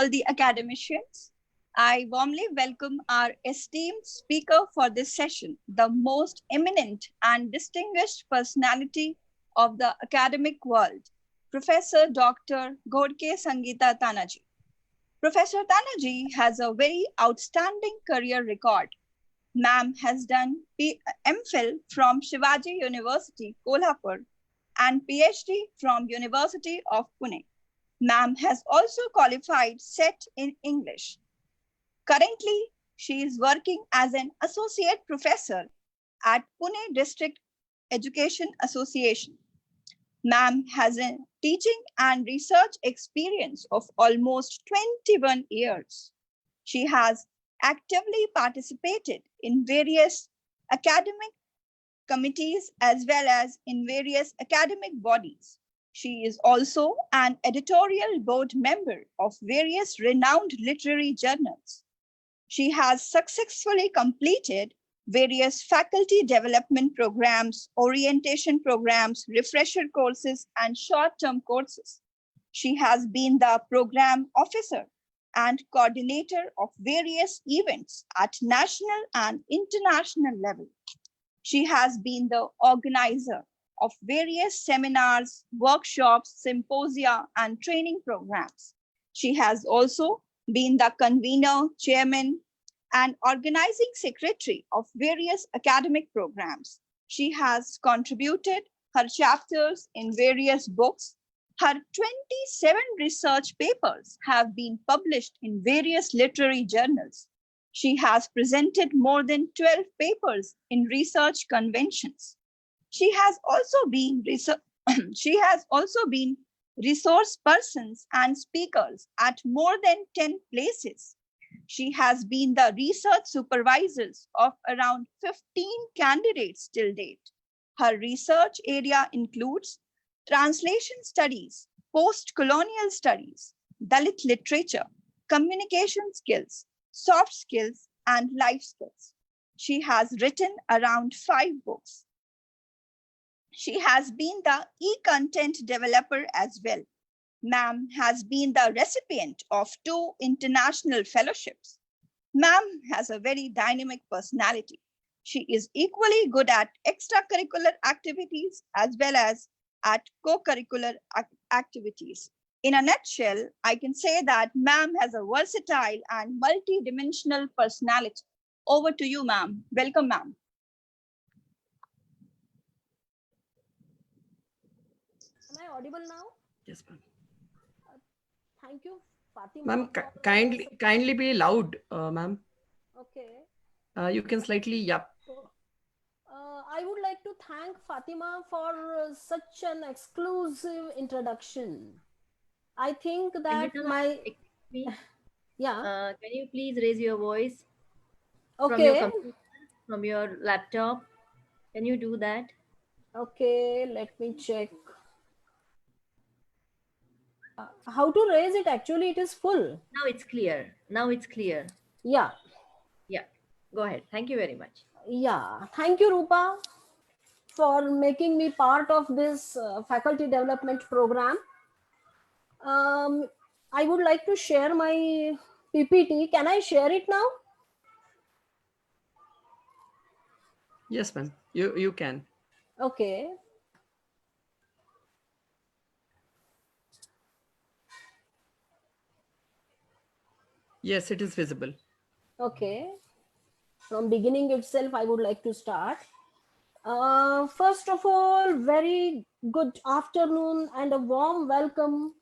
all the academicians. I warmly welcome our esteemed speaker for this session, the most eminent and distinguished personality of the academic world, Professor Dr. Ghodke Sangeeta Tanaji. Professor Tanaji has a very outstanding career record. Ma'am has done MPhil from Shivaji University, Kolhapur, and PhD from University of Pune. Ma'am has also qualified SET in English. Currently, she is working as an associate professor at Pune District Education Association. Ma'am has a teaching and research experience of almost 21 years. She has actively participated in various academic committees as well as in various academic bodies. She is also an editorial board member of various renowned literary journals. She has successfully completed various faculty development programs, orientation programs, refresher courses, and short-term courses. She has been the program officer and coordinator of various events at national and international level. She has been the organizer of various seminars, workshops, symposia, and training programs. She has also been the convener, chairman, and organizing secretary of various academic programs. She has contributed her chapters in various books. Her 27 research papers have been published in various literary journals. She has presented more than 12 papers in research conventions. She has also been resource persons and speakers at more than 10 places. She has been the research supervisors of around 15 candidates till date. Her research area includes translation studies, post-colonial studies, Dalit literature, communication skills, soft skills, and life skills. She has written around 5 books. She has been the e-content developer as well. Ma'am has been the recipient of 2 international fellowships. Ma'am has a very dynamic personality. She is equally good at extracurricular activities as well as at co-curricular activities. In a nutshell, I can say that ma'am has a versatile and multi-dimensional personality. Over to you, ma'am. Welcome, ma'am. Am I audible now? Yes, ma'am. Thank you, Fatima. Ma'am, kindly be loud, ma'am. Okay. You can slightly, yeah. I would like to thank Fatima for such an exclusive introduction. I think that yeah. Can you please raise your voice okay. from your computer, from your laptop? Can you do that? Okay, let me check. How to raise it? Actually, it is full. Now it's clear. Now it's clear. Yeah. Yeah. Go ahead. Thank you very much. Yeah. Thank you, Rupa, for making me part of this faculty development program. I would like to share my PPT. Can I share it now? Yes, ma'am. You can. Okay. Yes, it is visible. Okay. From beginning itself, I would like to start. First of all, very good afternoon and a warm welcome,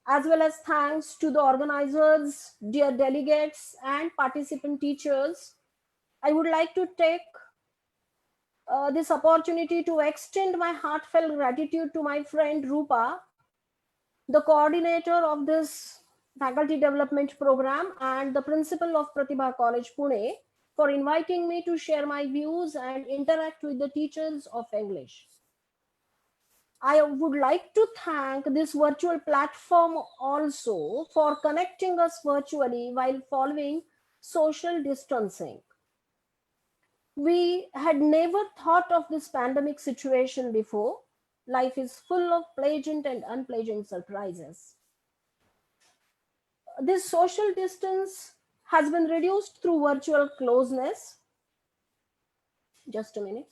as well as thanks to the organizers, dear delegates, and participant teachers. I would like to take this opportunity to extend my heartfelt gratitude to my friend Rupa, the coordinator of this faculty development program and the principal of Pratibha College, Pune, for inviting me to share my views and interact with the teachers of English. I would like to thank this virtual platform also for connecting us virtually while following social distancing. We had never thought of this pandemic situation before. Life is full of pleasant and unpleasant surprises. This social distance has been reduced through virtual closeness. Just a minute.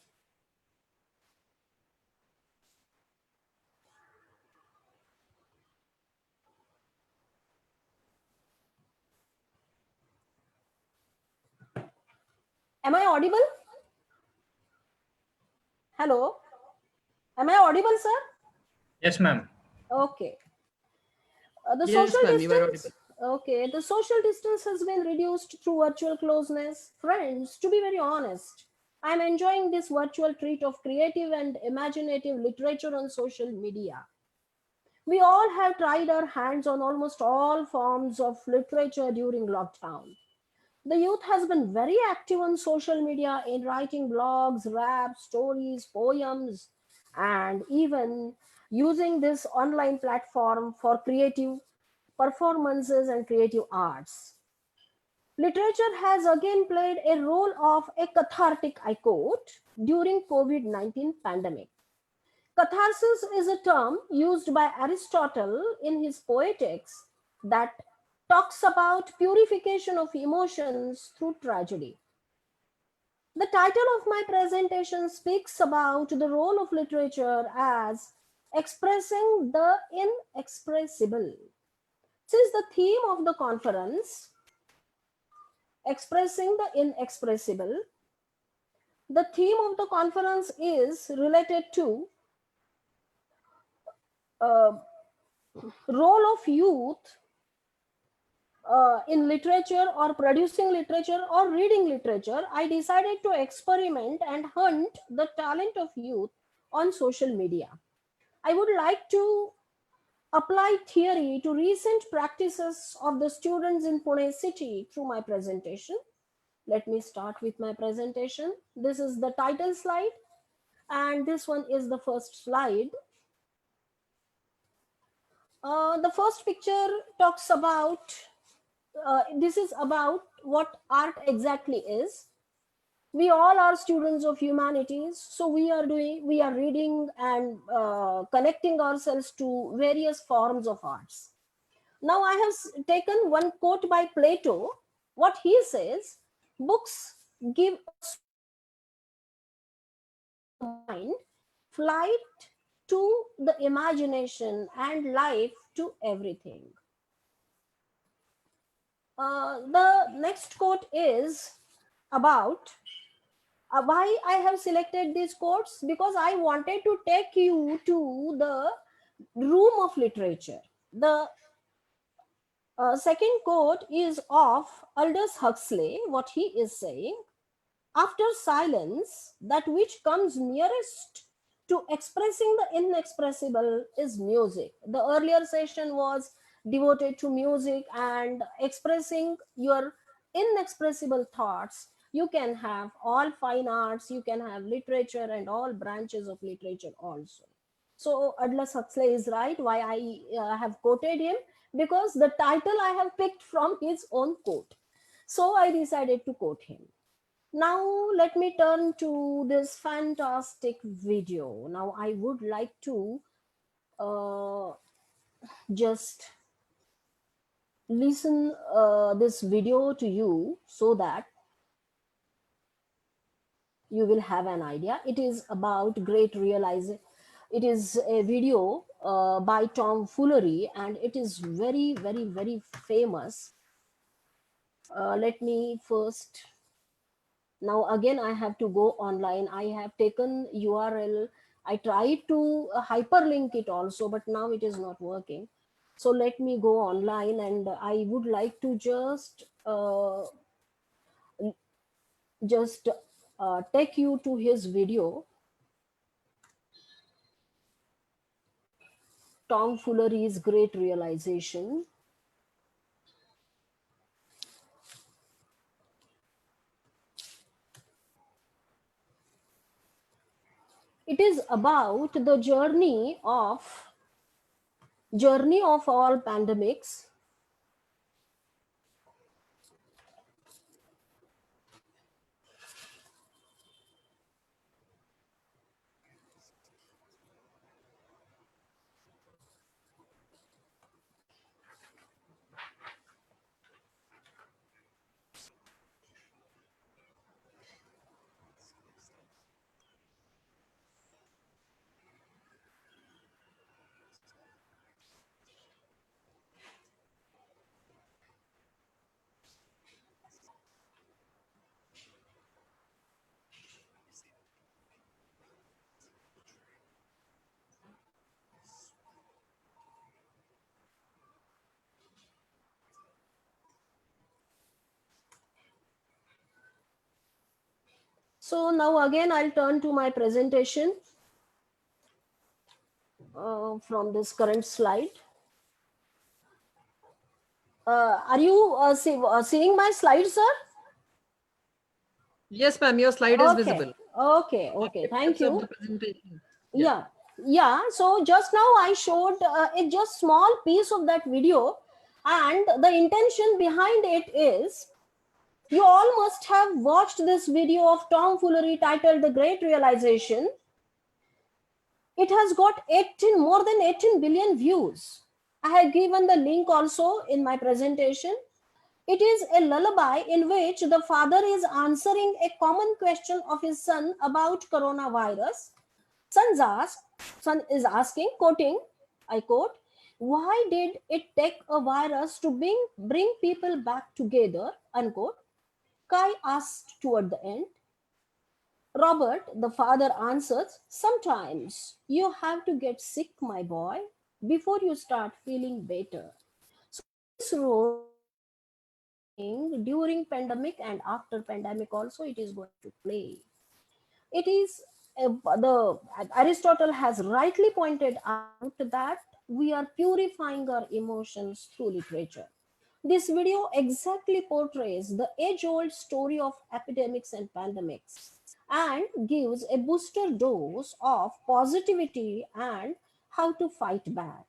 Am I audible? Hello? Am I audible, sir? Yes, ma'am. Okay. The Yes, social ma'am, you are distance. Okay, the social distance has been reduced through virtual closeness. Friends, to be very honest, I'm enjoying this virtual treat of creative and imaginative literature on social media. We all have tried our hands on almost all forms of literature during lockdown. The youth has been very active on social media in writing blogs, raps, stories, poems, and even using this online platform for creative performances and creative arts. Literature has again played a role of a cathartic, I quote, during COVID-19 pandemic. Catharsis is a term used by Aristotle in his Poetics that talks about purification of emotions through tragedy. The title of my presentation speaks about the role of literature as expressing the inexpressible. Since the theme of the conference, expressing the inexpressible, the theme of the conference is related to uh, role of youth in literature or producing literature or reading literature. I decided to experiment and hunt the talent of youth on social media. I would like to apply theory to recent practices of the students in Pune city through my presentation. Let me start with my presentation. This is the title slide, and this one is the first slide. The first picture talks about, this is about what art exactly is. We all are students of humanities, so we are reading and connecting ourselves to various forms of arts. Now I have taken one quote by Plato. What he says: books give us mind, flight to the imagination, and life to everything. The next quote is about why I have selected these quotes, because I wanted to take you to the room of literature. The second quote is of Aldous Huxley. What he is saying: after silence, that which comes nearest to expressing the inexpressible is music. The earlier session was devoted to music and expressing your inexpressible thoughts. You can have all fine arts, you can have literature and all branches of literature also. So Aldous Huxley is right. Why I have quoted him? Because the title I have picked from his own quote. So I decided to quote him. Now let me turn to this fantastic video. Now I would like to just listen this video to you so that you will have an idea. It is about great realization. It is a video by Tom Foolery, and it is very, very, very famous. Let me first. Now again I have to go online. I have taken URL. I tried to hyperlink it also, but now it is not working. So let me go online, and I would like to just take you to his video. Tom Foolery's Great Realization. It is about the journey of all pandemics. So now again, I'll turn to my presentation from this current slide. Are you seeing my slides, sir? Yes, ma'am. Your slide is Okay, visible. okay. Thank Objectives of you. the presentation. Yeah, yeah. So just now I showed a just small piece of that video, and the intention behind it is you all must have watched this video of tomfoolery titled The Great Realization. It has got more than 18 billion views. I have given the link also in my presentation. It is a lullaby in which the father is answering a common question of his son about coronavirus. Son is asking, quoting, I quote, why did it take a virus to bring people back together, unquote. Kai asked toward the end. Robert, the father, answers, sometimes you have to get sick, my boy, before you start feeling better. So this role during pandemic and after pandemic also it is going to play. It is the Aristotle has rightly pointed out that we are purifying our emotions through literature. This video exactly portrays the age-old story of epidemics and pandemics and gives a booster dose of positivity and how to fight back.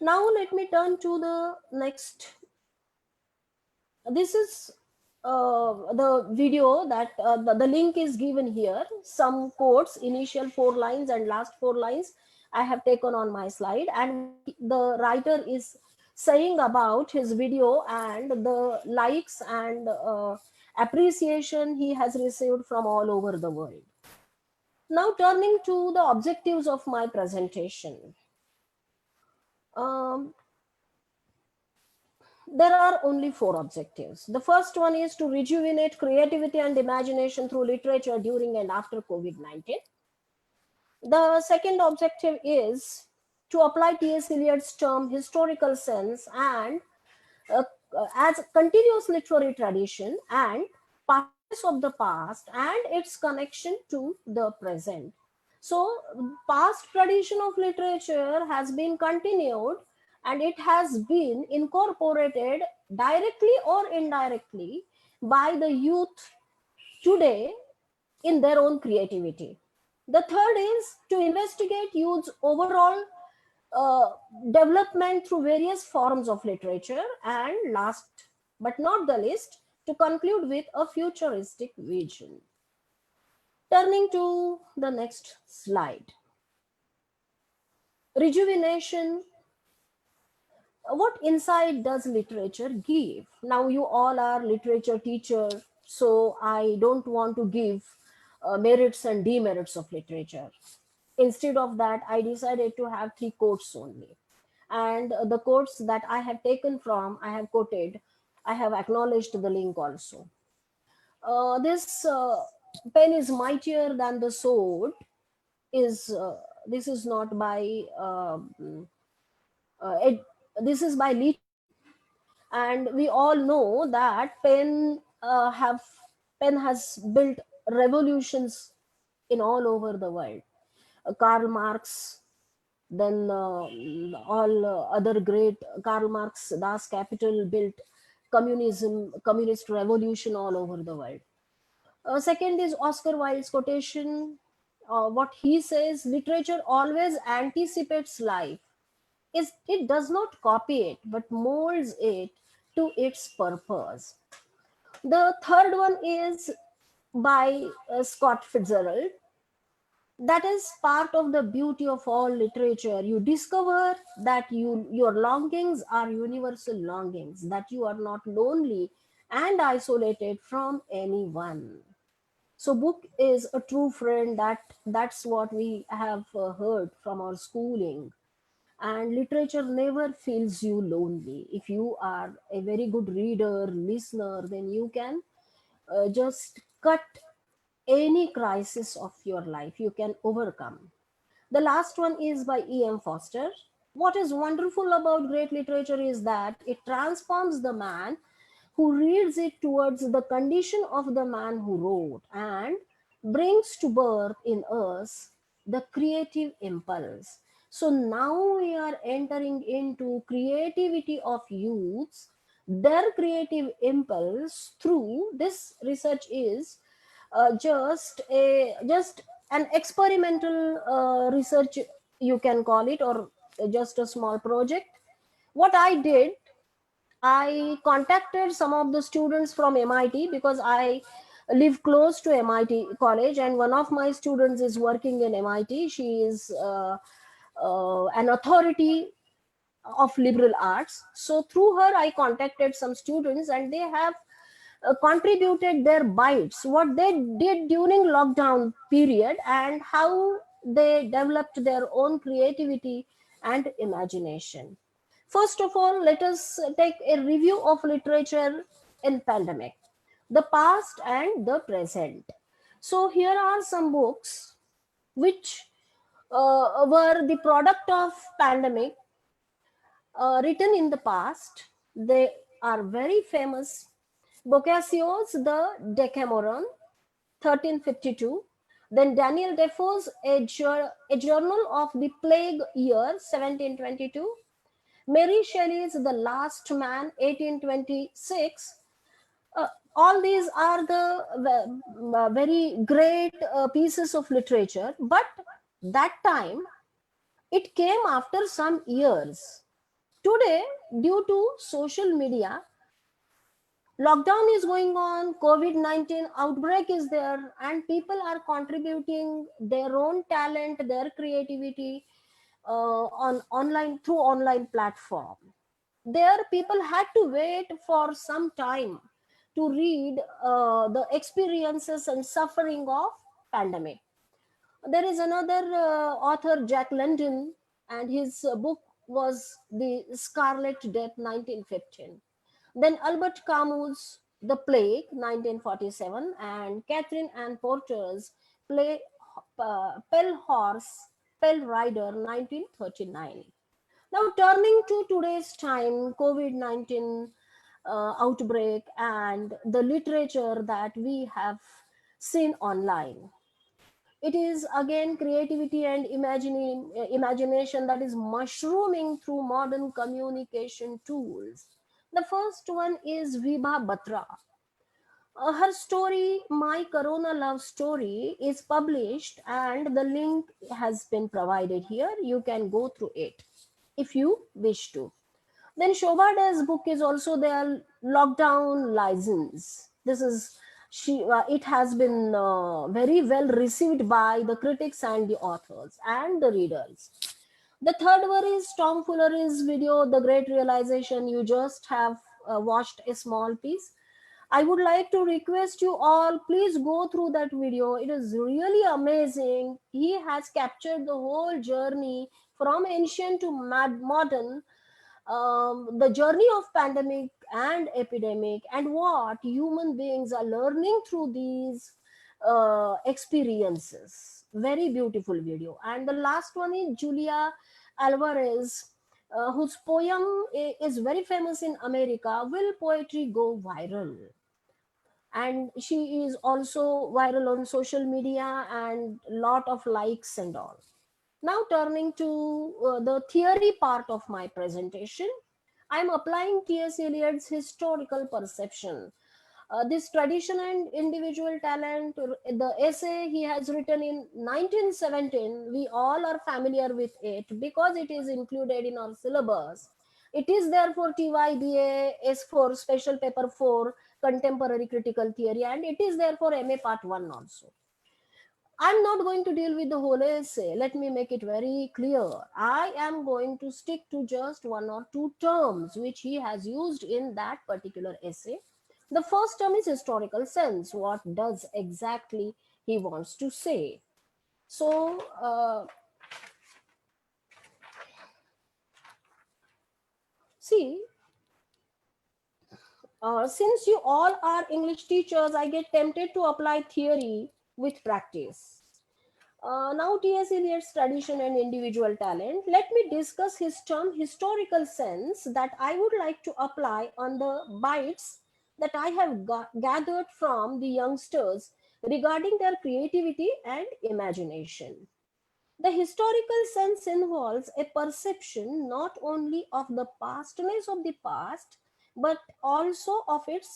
Now let me turn to the next. This is the video that the link is given here. Some quotes, initial 4 lines and last 4 lines I have taken on my slide, and the writer is saying about his video and the likes and appreciation he has received from all over the world. Now turning to the objectives of my presentation. Um, there are only 4 objectives. The first one is to rejuvenate creativity and imagination through literature during and after COVID-19. The second objective is to apply T.S. Eliot's term historical sense and uh, as a continuous literary tradition and parts of the past and its connection to the present. So past tradition of literature has been continued and it has been incorporated directly or indirectly by the youth today in their own creativity. The third is to investigate youth's overall uh, development through various forms of literature, and last but not the least, to conclude with a futuristic vision. Turning to the next slide. Rejuvenation. What insight does literature give? Now you all are literature teachers, so I don't want to give merits and demerits of literature. Instead of that, I decided to have 3 quotes only. And the quotes that I have taken from, I have quoted, I have acknowledged the link also. This pen is mightier than the sword is this is not by it, this is by Lee, and we all know that pen has built revolutions in all over the world. Karl Marx, then all other great Karl Marx, Das Kapital built communist revolution all over the world. Second is Oscar Wilde's quotation. What he says, literature always anticipates life. It does not copy it, but molds it to its purpose. The third one is by Scott Fitzgerald. That is part of the beauty of all literature. You discover that your longings are universal longings, that you are not lonely and isolated from anyone. So book is a true friend. That's what we have heard from our schooling. And literature never feels you lonely. If you are a very good reader, listener, then you can just cut any crisis of your life, you can overcome. The last one is by E.M. Foster. What is wonderful about great literature is that it transforms the man who reads it towards the condition of the man who wrote and brings to birth in us the creative impulse. So now we are entering into creativity of youths. Their creative impulse through this research is just an experimental research, you can call it, or just a small project. What I did, I contacted some of the students from MIT because I live close to MIT college, and one of my students is working in MIT. She is an authority of liberal arts. So through her, I contacted some students, and they have contributed their bites, what they did during lockdown period, and how they developed their own creativity and imagination. First of all, let us take a review of literature in pandemic, the past and the present. So here are some books which were the product of pandemic, written in the past. They are very famous. Boccaccio's The Decameron, 1352. Then Daniel Defoe's a Journal of the Plague Year, 1722. Mary Shelley's The Last Man, 1826. All these are the very great pieces of literature, but that time it came after some years. Today, due to social media, lockdown is going on, COVID-19 outbreak is there, and people are contributing their own talent, their creativity on online, through online platform. There people had to wait for some time to read the experiences and suffering of pandemic. There is another author, Jack London, and his book was The Scarlet Death, 1915. Then Albert Camus' The Plague, 1947, and Catherine Ann Porter's play Pell Horse, Pell Rider, 1939. Now, turning to today's time, COVID 19 outbreak and the literature that we have seen online. It is again creativity and imagination that is mushrooming through modern communication tools. The first one is Vibha Batra. Her story, My Corona Love Story, is published, and the link has been provided here. You can go through it if you wish to. Then Shobhada's book is also there, Lockdown License. This is it has been very well received by the critics and the authors and the readers. The third one is Tom Fuller's video, The Great Realization. You just have watched a small piece. I would like to request you all, please go through that video. It is really amazing. He has captured the whole journey from ancient to modern, the journey of pandemic and epidemic, and what human beings are learning through these experiences. Very beautiful video. And the last one is Julia Alvarez, whose poem is very famous in America, Will Poetry Go Viral? And she is also viral on social media and lot of likes and all. Now turning to the theory part of my presentation, I am applying T.S. Eliot's historical perception. This tradition and individual talent, the essay he has written in 1917, we all are familiar with it because it is included in our syllabus. It is there for TYBA, S4, Special Paper 4, Contemporary Critical Theory, and it is there for MA Part 1 also. I'm not going to deal with the whole essay. Let me make it very clear. I am going to stick to just one or two terms which he has used in that particular essay. The first term is historical sense. What does exactly he wants to say? So, see, since you all are English teachers, I get tempted to apply theory with practice. Now, T.S. Eliot's tradition and individual talent. Let me discuss his term historical sense that I would like to apply on the bites that I have gathered from the youngsters regarding their creativity and imagination. The historical sense involves a perception not only of the pastness of the past, but also of its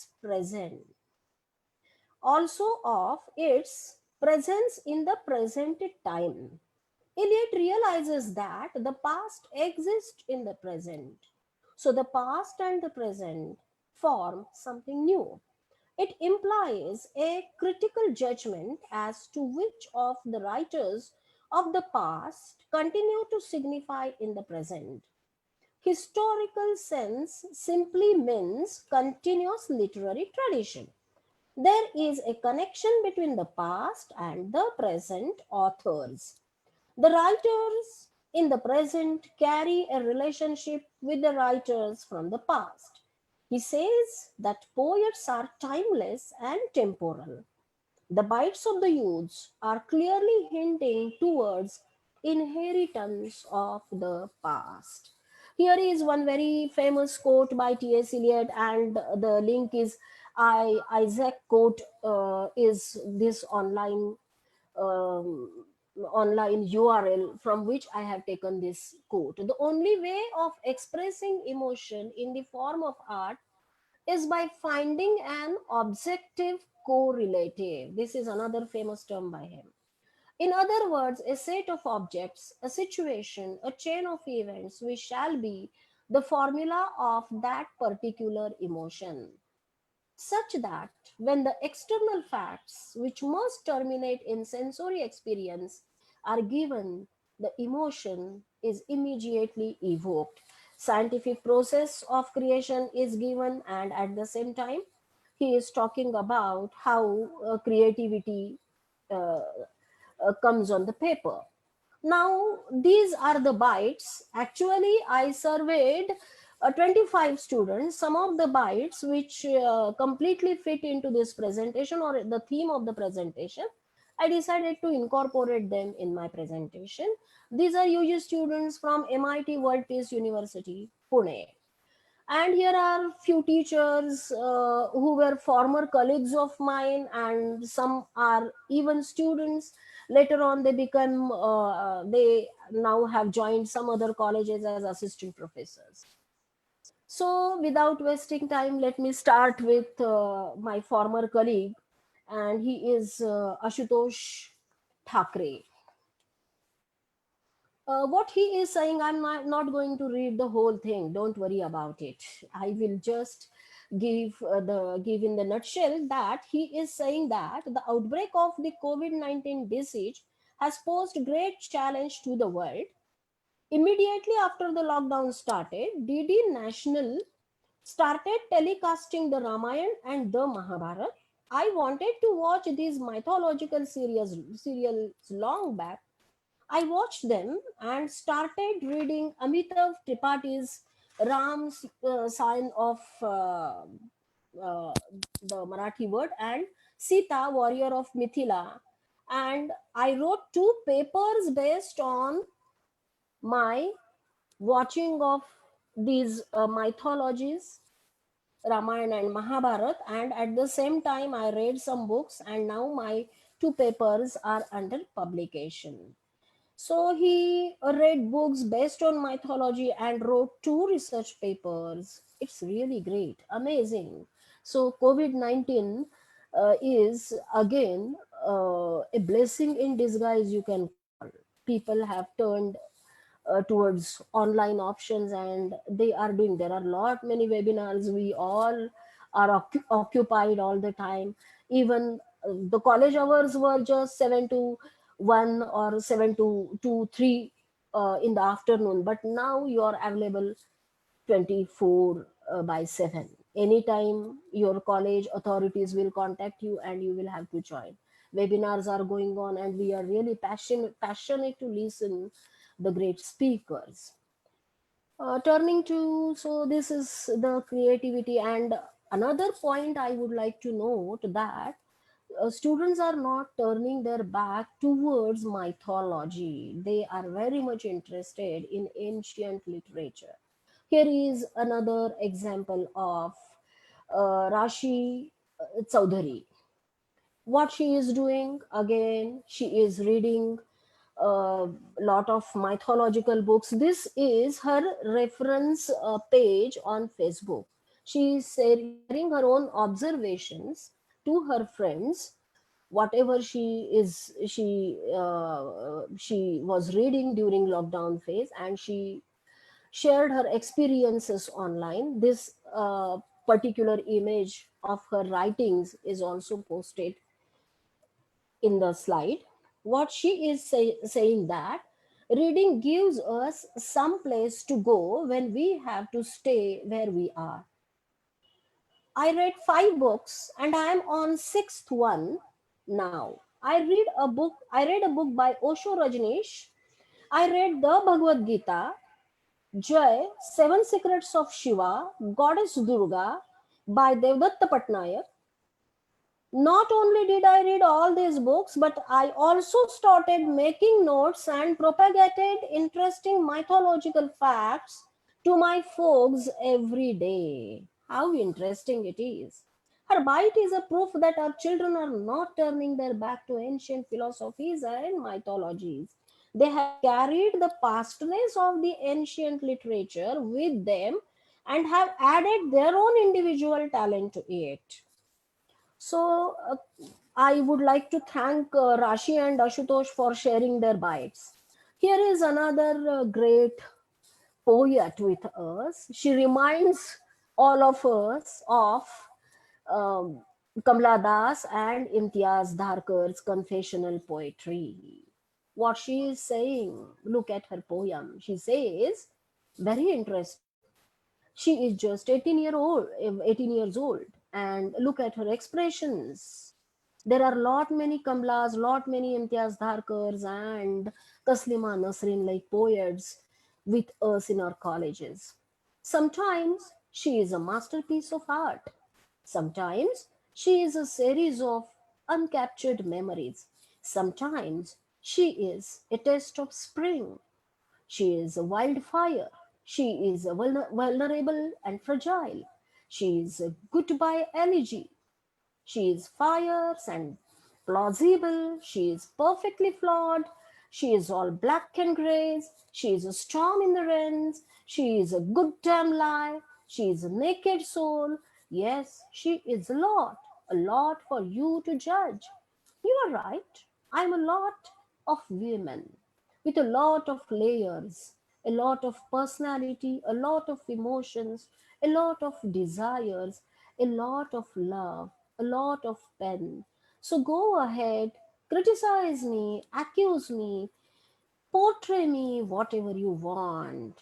presence in the present time. Eliot realizes that the past exists in the present. So the past and the present form something new. It implies a critical judgment as to which of the writers of the past continue to signify in the present. Historical sense simply means continuous literary tradition. There is a connection between the past and the present authors. The writers in the present carry a relationship with the writers from the past. He says that poets are timeless and temporal. The bites of the youths are clearly hinting towards inheritance of the past. Here is one very famous quote by T.S. Eliot, and the link is Isaac quote is this um, online URL from which I have taken this quote. The only way of expressing emotion in the form of art is by finding an objective correlative. This is another famous term by him. In other words, a set of objects, a situation, a chain of events which shall be the formula of that particular emotion, such that when the external facts which must terminate in sensory experience are given, the emotion is immediately evoked. Scientific process of creation is given, and at the same time he is talking about how creativity uh, comes on the paper. Now, these are the bites. Actually, I surveyed 25 students. Some of the bites which completely fit into this presentation or the theme of the presentation, I decided to incorporate them in my presentation. These are UG students from MIT World Peace University, Pune. And here are few teachers who were former colleagues of mine, and some are even students. Later on they become they now have joined some other colleges as assistant professors. So without wasting time, let me start with my former colleague, and he is Ashutosh Thakre. What he is saying, I'm not going to read the whole thing, don't worry about it. I will just give in the nutshell that he is saying that the outbreak of the COVID-19 disease has posed great challenge to the world. Immediately after the lockdown started, DD National started telecasting the Ramayana and the Mahabharata. I wanted to watch these mythological serials long back. I watched them and started reading Amitav Tripathi's Ram's Sign of uh, the Marathi word, and Sita, Warrior of Mithila. And I wrote two papers based on my watching of these mythologies, Ramayana and Mahabharata, and at the same time I read some books, and now my two papers are under publication. So he read books based on mythology and wrote two research papers. It's really great, amazing. So COVID-19 is again a blessing in disguise, you can call. People have turned towards online options, and they are doing, there are lot many webinars. We all are occupied all the time. Even the college hours were just 7 to 1 or 7 to 2 3 in the afternoon, but now you are available 24 by 7. Anytime your college authorities will contact you and you will have to join. Webinars are going on, and we are really passionate to listen the great speakers. Turning to, so this is the creativity. And another point I would like to note that students are not turning their back towards mythology. They are very much interested in ancient literature. Here is another example of Rashi Chaudhary. What she is doing? Again, she is reading a lot of mythological books. This is her reference page on Facebook. She is sharing her own observations to her friends, whatever she was reading during lockdown phase, and she shared her experiences online. This particular image of her writings is also posted in the slide. What she is saying that reading gives us some place to go when we have to stay where we are. I read 5 books and I am on sixth one now. I read a book by Osho Rajneesh. I read the Bhagavad Gita, Jai, Seven Secrets of Shiva, Goddess Durga by Devdatta Patnaik. Not only did I read all these books, but I also started making notes and propagated interesting mythological facts to my folks every day. How interesting it is. Her bite is a proof that our children are not turning their back to ancient philosophies and mythologies. They have carried the pastness of the ancient literature with them and have added their own individual talent to it. So, I would like to thank Rashi and Ashutosh for sharing their bites. Here is another great poet with us. She reminds all of us of um, Kamla Das and Imtiaz Dharkar's confessional poetry. What she is saying, look at her poem. She says, very interesting. She is just 18 years old, and look at her expressions. There are lot many Kamlas, lot many Imtiaz Dharkars and Taslima Nasrin like poets with us in our colleges. Sometimes she is a masterpiece of art. Sometimes she is a series of uncaptured memories. Sometimes she is a test of spring. She is a wildfire. She is a vulnerable and fragile. She is a goodbye elegy. She is fierce and plausible. She is perfectly flawed. She is all black and grays. She is a storm in the rains. She is a good damn lie. She is a naked soul. Yes, she is a lot for you to judge. You are right. I'm a lot of women with a lot of layers, a lot of personality, a lot of emotions, a lot of desires, a lot of love, a lot of pen. So go ahead, criticize me, accuse me, portray me, whatever you want.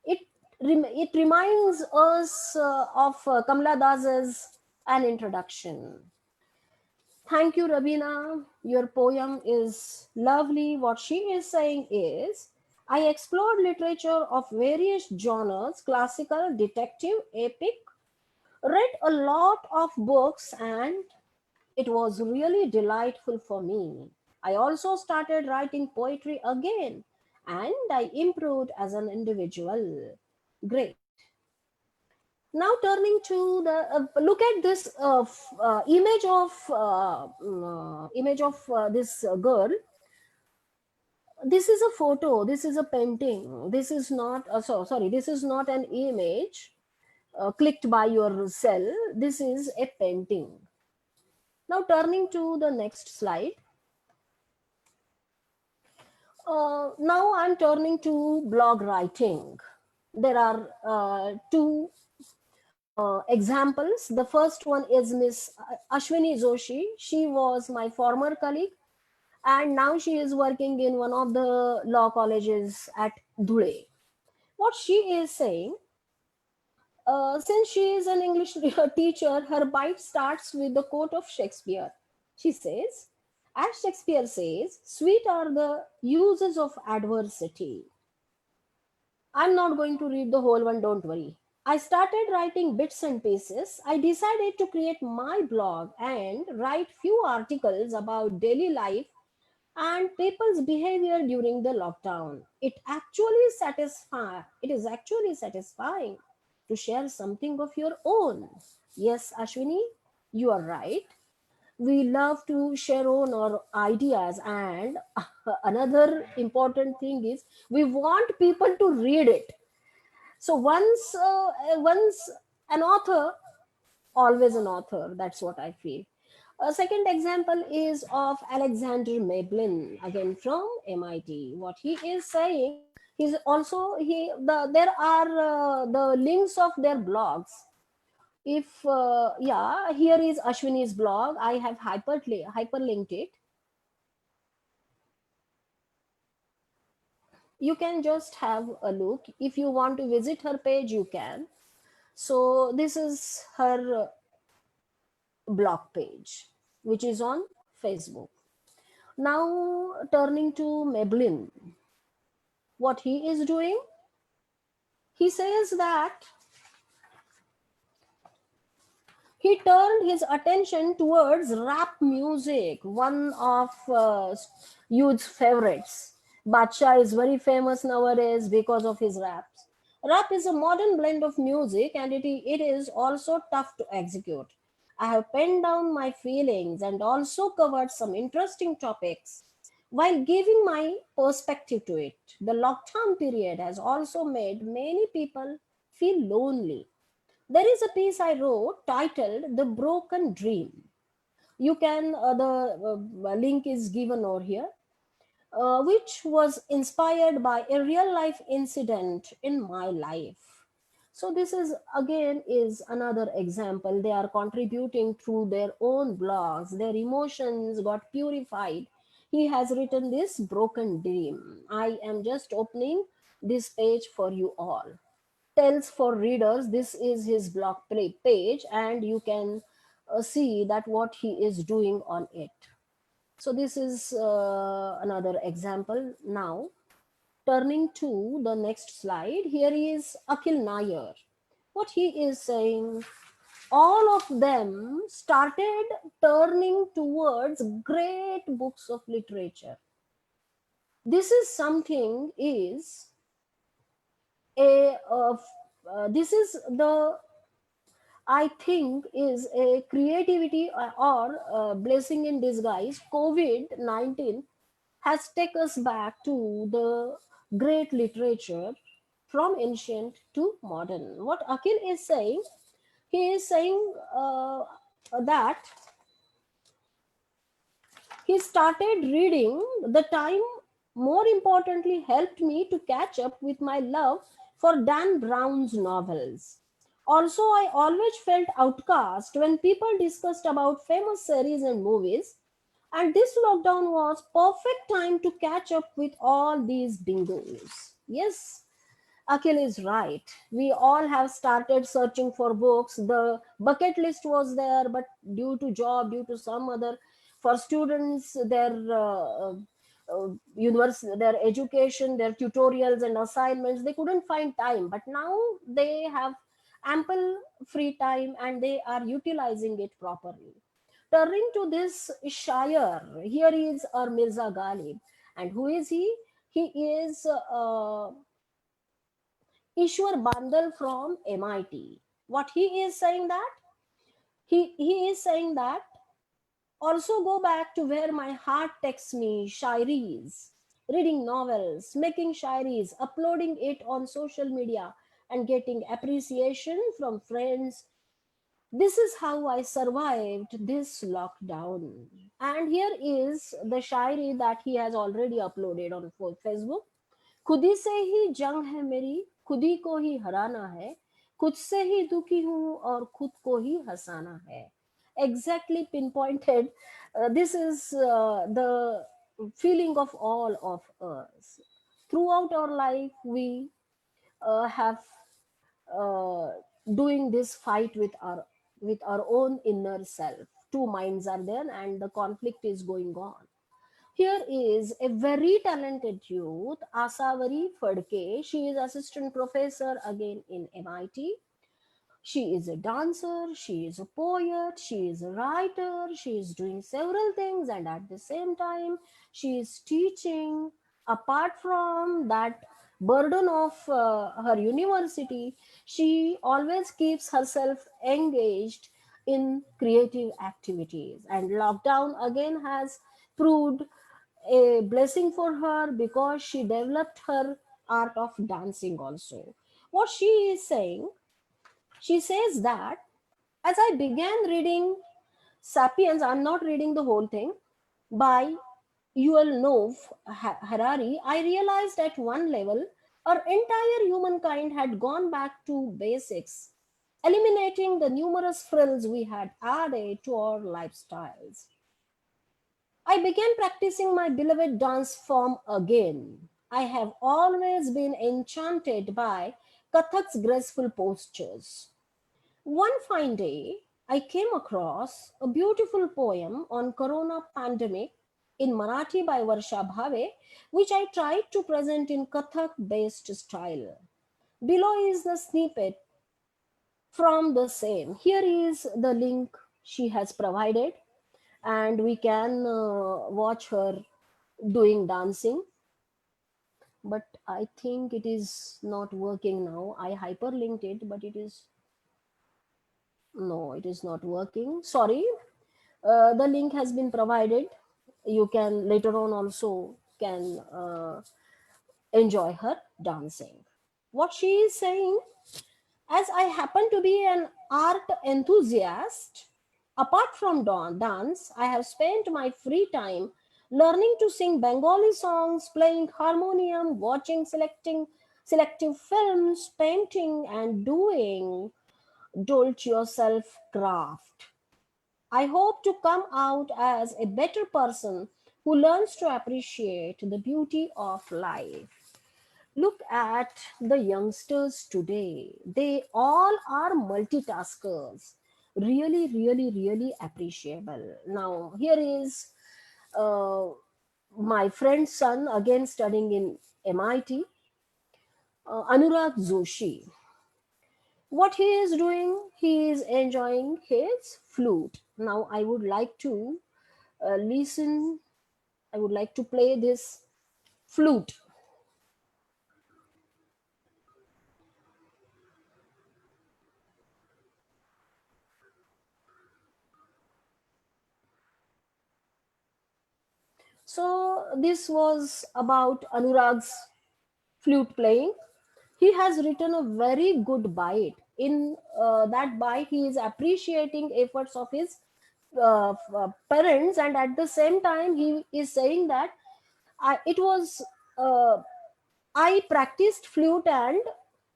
It, it reminds us of Kamala Das's An Introduction. Thank you, Rabina. Your poem is lovely. What she is saying is, I explored literature of various genres, classical, detective, epic, read a lot of books, and it was really delightful for me. I also started writing poetry again, and I improved as an individual. Great. Now turning to the look at this image of this girl. This is a photo. This is a painting. This is not sorry. This is not an image clicked by your cell. This is a painting. Now turning to the next slide. Now I'm turning to blog writing. There are two examples. The first one is Miss Ashwini Joshi. She was my former colleague, and now she is working in one of the law colleges at Dhule. What she is saying, since she is an English teacher, her bite starts with the quote of Shakespeare. She says, as Shakespeare says, sweet are the uses of adversity. I'm not going to read the whole one, don't worry. I started writing bits and pieces. I decided to create my blog and write few articles about daily life and people's behavior during the lockdown. It is actually satisfying. to share something of your own. Yes, Ashwini, you are right. We love to share on our ideas, and another important thing is we want people to read it. So once an author, always an author. That's what I feel. A second example is of Alexander Mablin, again from MIT. What he is saying, he's also there are the links of their blogs. If yeah, here is Ashwini's blog. I have hyperlinked it. You can just have a look. If you want to visit her page, you can. So this is her blog page, which is on Facebook. Now, turning to Mablin, what he is doing, he says that he turned his attention towards rap music, one of youth's favorites. Bacha is very famous nowadays because of his raps. Rap is a modern blend of music, and it is also tough to execute. I have penned down my feelings and also covered some interesting topics while giving my perspective to it. The lockdown period has also made many people feel lonely. There is a piece I wrote titled The Broken Dream. You can, the link is given over here, which was inspired by a real life incident in my life. So this is again is another example. They are contributing through their own blogs. Their emotions got purified. He has written this broken dream. I am just opening this page for you all. Tells for readers, this is his blog page, and you can see that what he is doing on it. So this is another example. Now turning to the next slide, here is Akhil Nair. What he is saying, all of them started turning towards great books of literature. This is something is a this is the, I think, is a creativity or blessing in disguise. COVID-19 has taken us back to the great literature from ancient to modern. What Akhil is saying, he is saying that he started reading. The time, more importantly, helped me to catch up with my love for Dan Brown's novels. Also, I always felt outcast when people discussed about famous series and movies, and this lockdown was perfect time to catch up with all these bingos. Yes, Akhil is right. We all have started searching for books. The bucket list was there, but due to job, due to some other, for students, their their education, their tutorials and assignments, they couldn't find time. But now they have ample free time and they are utilizing it properly. Turning to this Shire, here is our Mirza Ghalib. And who is he? He is Ishwar Bandal from MIT. What he is saying that? He is saying that also go back to where my heart takes me, shairis, reading novels, making shairis, uploading it on social media and getting appreciation from friends. This is how I survived this lockdown. And here is the shairi that he has already uploaded on Facebook. खुद ही से ही जंग है मेरी, खुद ही को ही हराना है, खुद से ही दुखी हूँ और खुद को ही हंसाना है. Exactly pinpointed. This is the feeling of all of us. Throughout our life, we have doing this fight with our own inner self. Two minds are there, and the conflict is going on. Here is a very talented youth, Asavari Fadke. She is assistant professor again in MIT. She is a dancer, she is a poet, she is a writer, she is doing several things, and at the same time, she is teaching. Apart from that, burden of her university, she always keeps herself engaged in creative activities. And lockdown again has proved a blessing for her because she developed her art of dancing also. What she is saying, she says that as I began reading Sapiens, I'm not reading the whole thing, by Yuval Noah Harari, I realized at one level our entire humankind had gone back to basics, eliminating the numerous frills we had added to our lifestyles. I began practicing my beloved dance form again. I have always been enchanted by Kathak's graceful postures. One fine day, I came across a beautiful poem on corona pandemic in Marathi by Varsha Bhave, which I tried to present in Kathak-based style. Below is the snippet from the same. Here is the link she has provided, and we can watch her doing dancing. But I think it is not working now. I hyperlinked it, but it is no, it is not working. Sorry. The link has been provided. You can later on also can enjoy her dancing. What she is saying, as I happen to be an art enthusiast, apart from dance, I have spent my free time learning to sing Bengali songs, playing harmonium, watching selective films, painting, and doing do-it-yourself craft. I hope to come out as a better person who learns to appreciate the beauty of life. Look at the youngsters today. They all are multitaskers. Really, really, really appreciable. Now, here is uh, my friend's son, again studying in MIT, Anurag Joshi. What he is doing, he is enjoying his flute. Now, I would like to listen, I would like to play this flute. So this was about Anurag's flute playing. He has written a very good bite. In that bite, he is appreciating efforts of his parents, and at the same time, he is saying that it was uh, I practiced flute and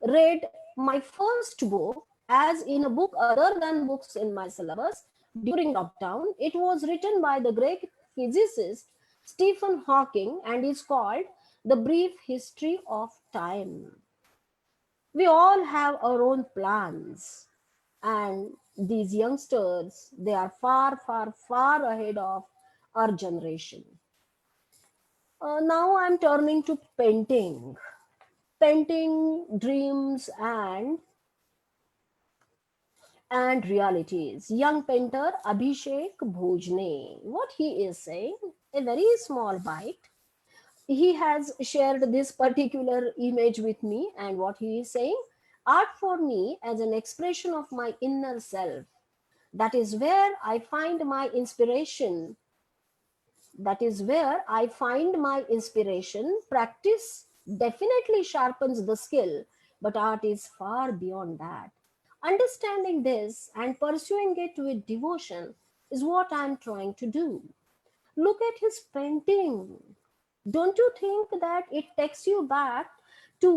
read my first book as in a book other than books in my syllabus during lockdown. It was written by the great physicist Stephen Hawking and is called The Brief History of Time. We all have our own plans, and these youngsters, they are far, far, far ahead of our generation. Now I'm turning to painting. Painting dreams and realities. Young painter Abhishek Bhojne. What he is saying, a very small bite. He has shared this particular image with me, and what he is saying, art for me as an expression of my inner self. That is where I find my inspiration. That is where I find my inspiration. Practice definitely sharpens the skill, but art is far beyond that. Understanding this and pursuing it with devotion is what I'm trying to do. Look at his painting. Don't you think that it takes you back to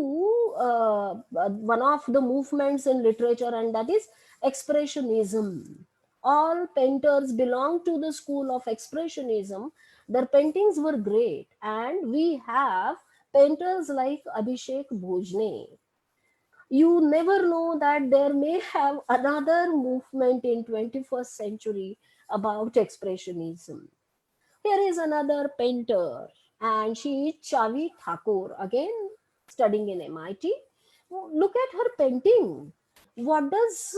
one of the movements in literature, and that is expressionism? All painters belong to the school of expressionism. Their paintings were great, and we have painters like Abhishek Bhojne. You never know that there may have another movement in 21st century about expressionism. Here is another painter, and she is Chavi Thakur, again studying in MIT. Look at her painting. What does,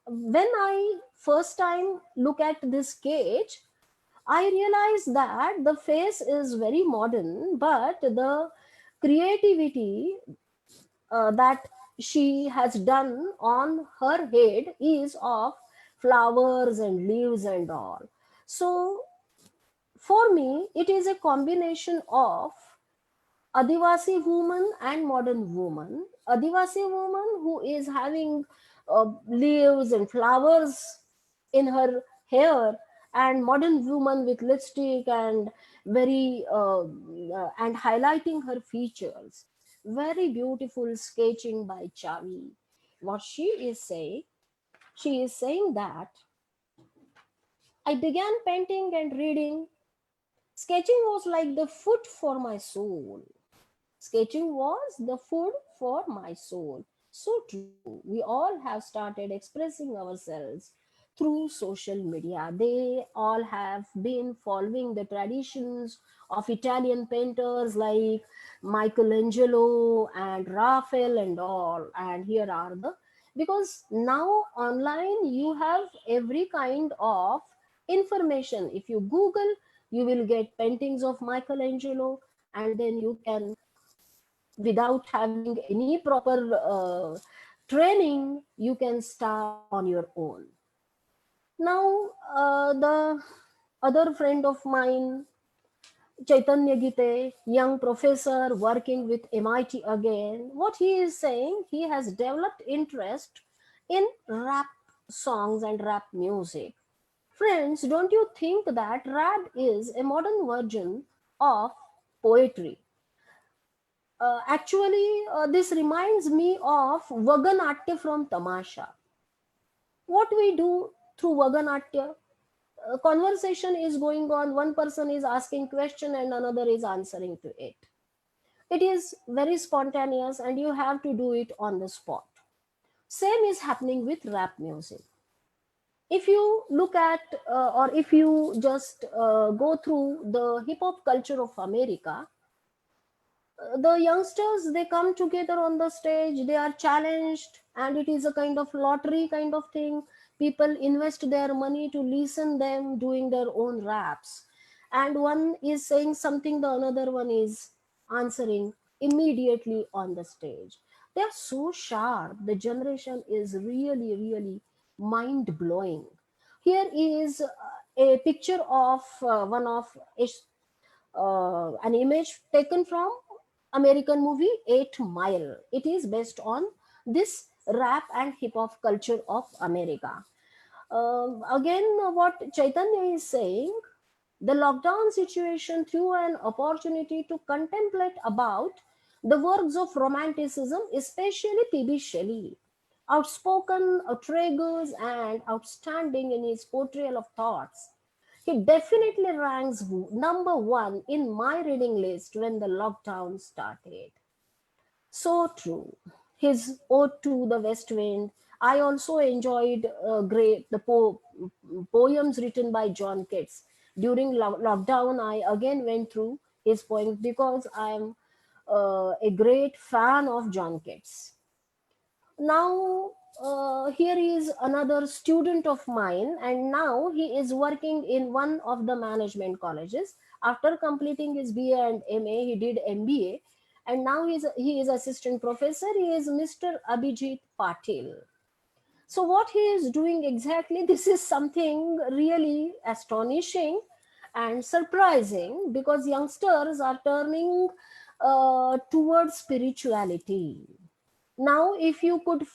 when I first time look at this sketch, I realize that the face is very modern, but the creativity that she has done on her head is of flowers and leaves and all. So for me, it is a combination of Adivasi woman and modern woman. Adivasi woman who is having leaves and flowers in her hair, and modern woman with lipstick and very and highlighting her features. Very beautiful sketching by Chavi. What she is saying that I began painting and reading. Sketching was like the food for my soul. Sketching was the food for my soul. So true. We all have started expressing ourselves through social media. They all have been following the traditions of Italian painters like Michelangelo and Raphael and all. And here are the, because now online you have every kind of information. If you Google, you will get paintings of Michelangelo, and then you can, without having any proper training, you can start on your own. Now the other friend of mine, Chaitanya Gite, young professor working with MIT again, what he is saying, he has developed interest in rap songs and rap music. Friends, don't you think that rap is a modern version of poetry? This reminds me of Vaganatya from Tamasha. What we do through Vaganatya, conversation is going on, one person is asking question and another is answering to it. It is very spontaneous and you have to do it on the spot. Same is happening with rap music. If you look at or if you just go through the hip hop culture of America, the youngsters, they come together on the stage, they are challenged, and it is a kind of lottery kind of thing. People invest their money to listen them doing their own raps, and one is saying something, the another one is answering immediately on the stage. They are so sharp. The generation is really really mind blowing. Here is a picture of one of an image taken from American movie 8 Mile. It is based on this rap and hip hop culture of America. Again, what Chaitanya is saying, the lockdown situation threw an opportunity to contemplate about the works of romanticism, especially P.B. Shelley. Outspoken, outrageous, and outstanding in his portrayal of thoughts, he definitely ranks number one in my reading list when the lockdown started. So true. His Ode to the West Wind. I also enjoyed great the poems written by John Keats. During lockdown, I again went through his poems because I am a great fan of John Keats. Now here is another student of mine, and now he is working in one of the management colleges. After completing his BA and MA, he did MBA, and now he is assistant professor. He is Mr. Abhijit Patil. So what he is doing exactly, this is something really astonishing and surprising, because youngsters are turning towards spirituality. Now if you could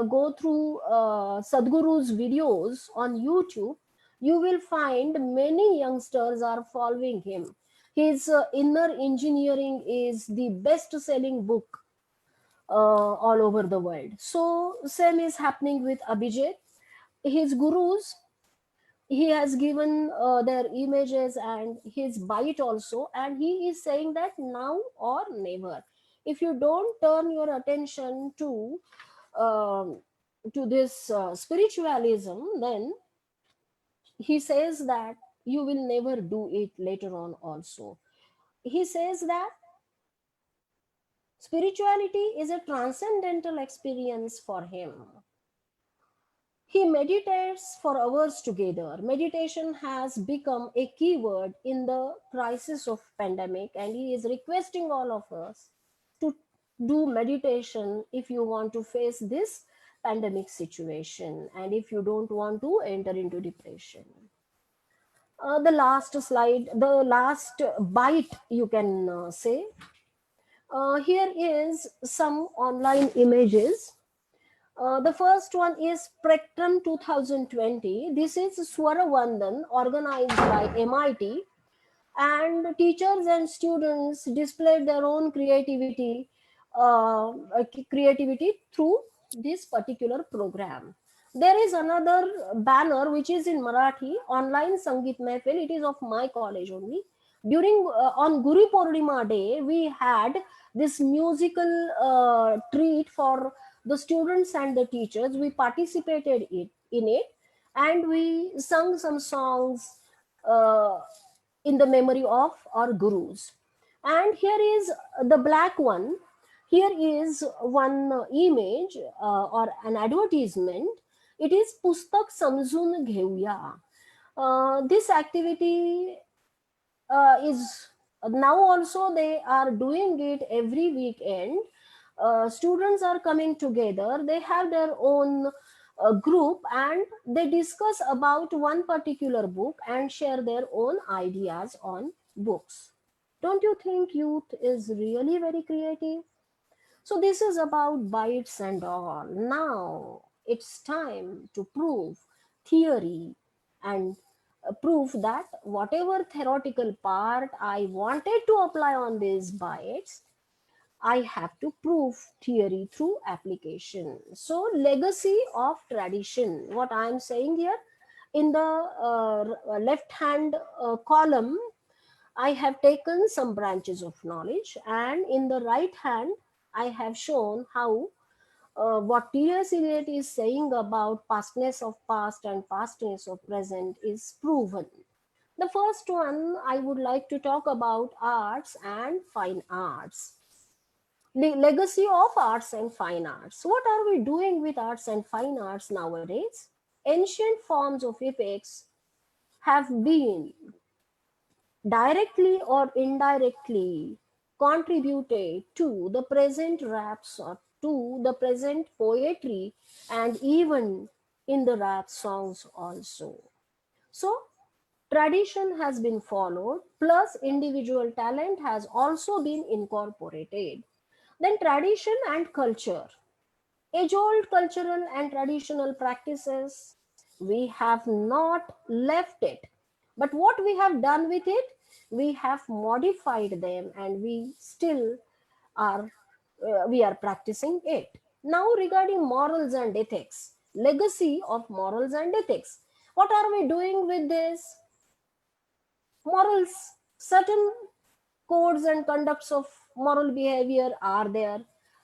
go through Sadhguru's videos on YouTube, you will find many youngsters are following him. His Inner Engineering is the best selling book all over the world. So same is happening with Abhijit. His gurus, he has given their images and his bite also, and he is saying that now or never. If you don't turn your attention um, to this spiritualism, then he says that you will never do it later on also. He says that spirituality is a transcendental experience for him. He meditates for hours together. Meditation has become a key word in the crisis of pandemic, and he is requesting all of us do meditation if you want to face this pandemic situation and if you don't want to enter into depression. The last slide, the last bite, you can say. Here is some online images. The first one is Spectrum 2020. This is Swara Vandan organized by MIT, and teachers and students displayed their own creativity through this particular program. There is another banner which is in Marathi, online Sangeet Mehfil. It is of my college only. During on Guru Purnima day, we had this musical treat for the students and the teachers. We participated in it, and we sung some songs uh, in the memory of our gurus. And here is the black one. Here is one image or an advertisement. It is Pustak Samjun Gheuya. This activity is now also they are doing it every weekend. Students are coming together, they have their own group, and they discuss about one particular book and share their own ideas on books. Don't you think youth is really very creative? So this is about bites and all. Now it's time to prove theory and prove that whatever theoretical part I wanted to apply on these bites, I have to prove theory through application. So legacy of tradition, what I am saying here, in the left hand column, I have taken some branches of knowledge, and in the right hand, I have shown how what T.S. Eliot is saying about pastness of past and pastness of present is proven. The first one I would like to talk about arts and fine arts. The legacy of arts and fine arts. What are we doing with arts and fine arts nowadays? Ancient forms of epics have been directly or indirectly contributed to the present raps or to the present poetry, and even in the rap songs also. So tradition has been followed, plus individual talent has also been incorporated. Then tradition and culture, age old cultural and traditional practices, we have not left it, but what we have done with it, we have modified them, and we still are we are practicing it. Now regarding morals and ethics, legacy of morals and ethics, what are we doing with this? Morals, certain codes and conducts of moral behavior are there,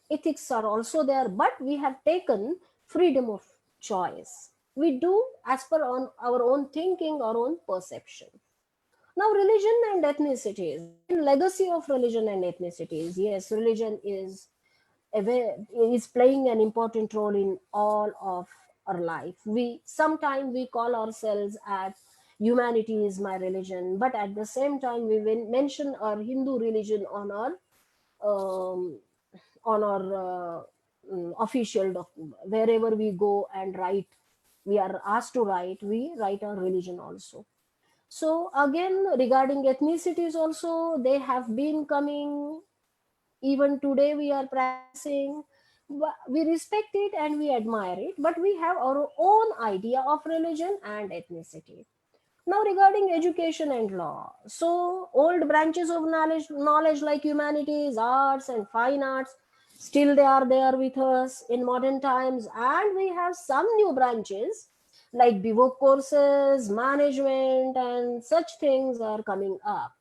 ethics are also there, but we have taken freedom of choice. We do as per on our own thinking, our own perception. Now religion and ethnicities, again legacy of religion and ethnicities. Yes, religion is playing an important role in all of our life. We sometimes we call ourselves as humanity is my religion, but at the same time we mention our Hindu religion um, on our official document. Wherever we go and write, we are asked to write, we write our religion also. So again regarding ethnicities also, they have been coming, even today we are practicing. We respect it and we admire it, but we have our own idea of religion and ethnicity. Now regarding education and law, so old branches of knowledge like humanities, arts and fine arts, still they are there with us in modern times, and we have some new branches like BVOC courses, management, and such things are coming up.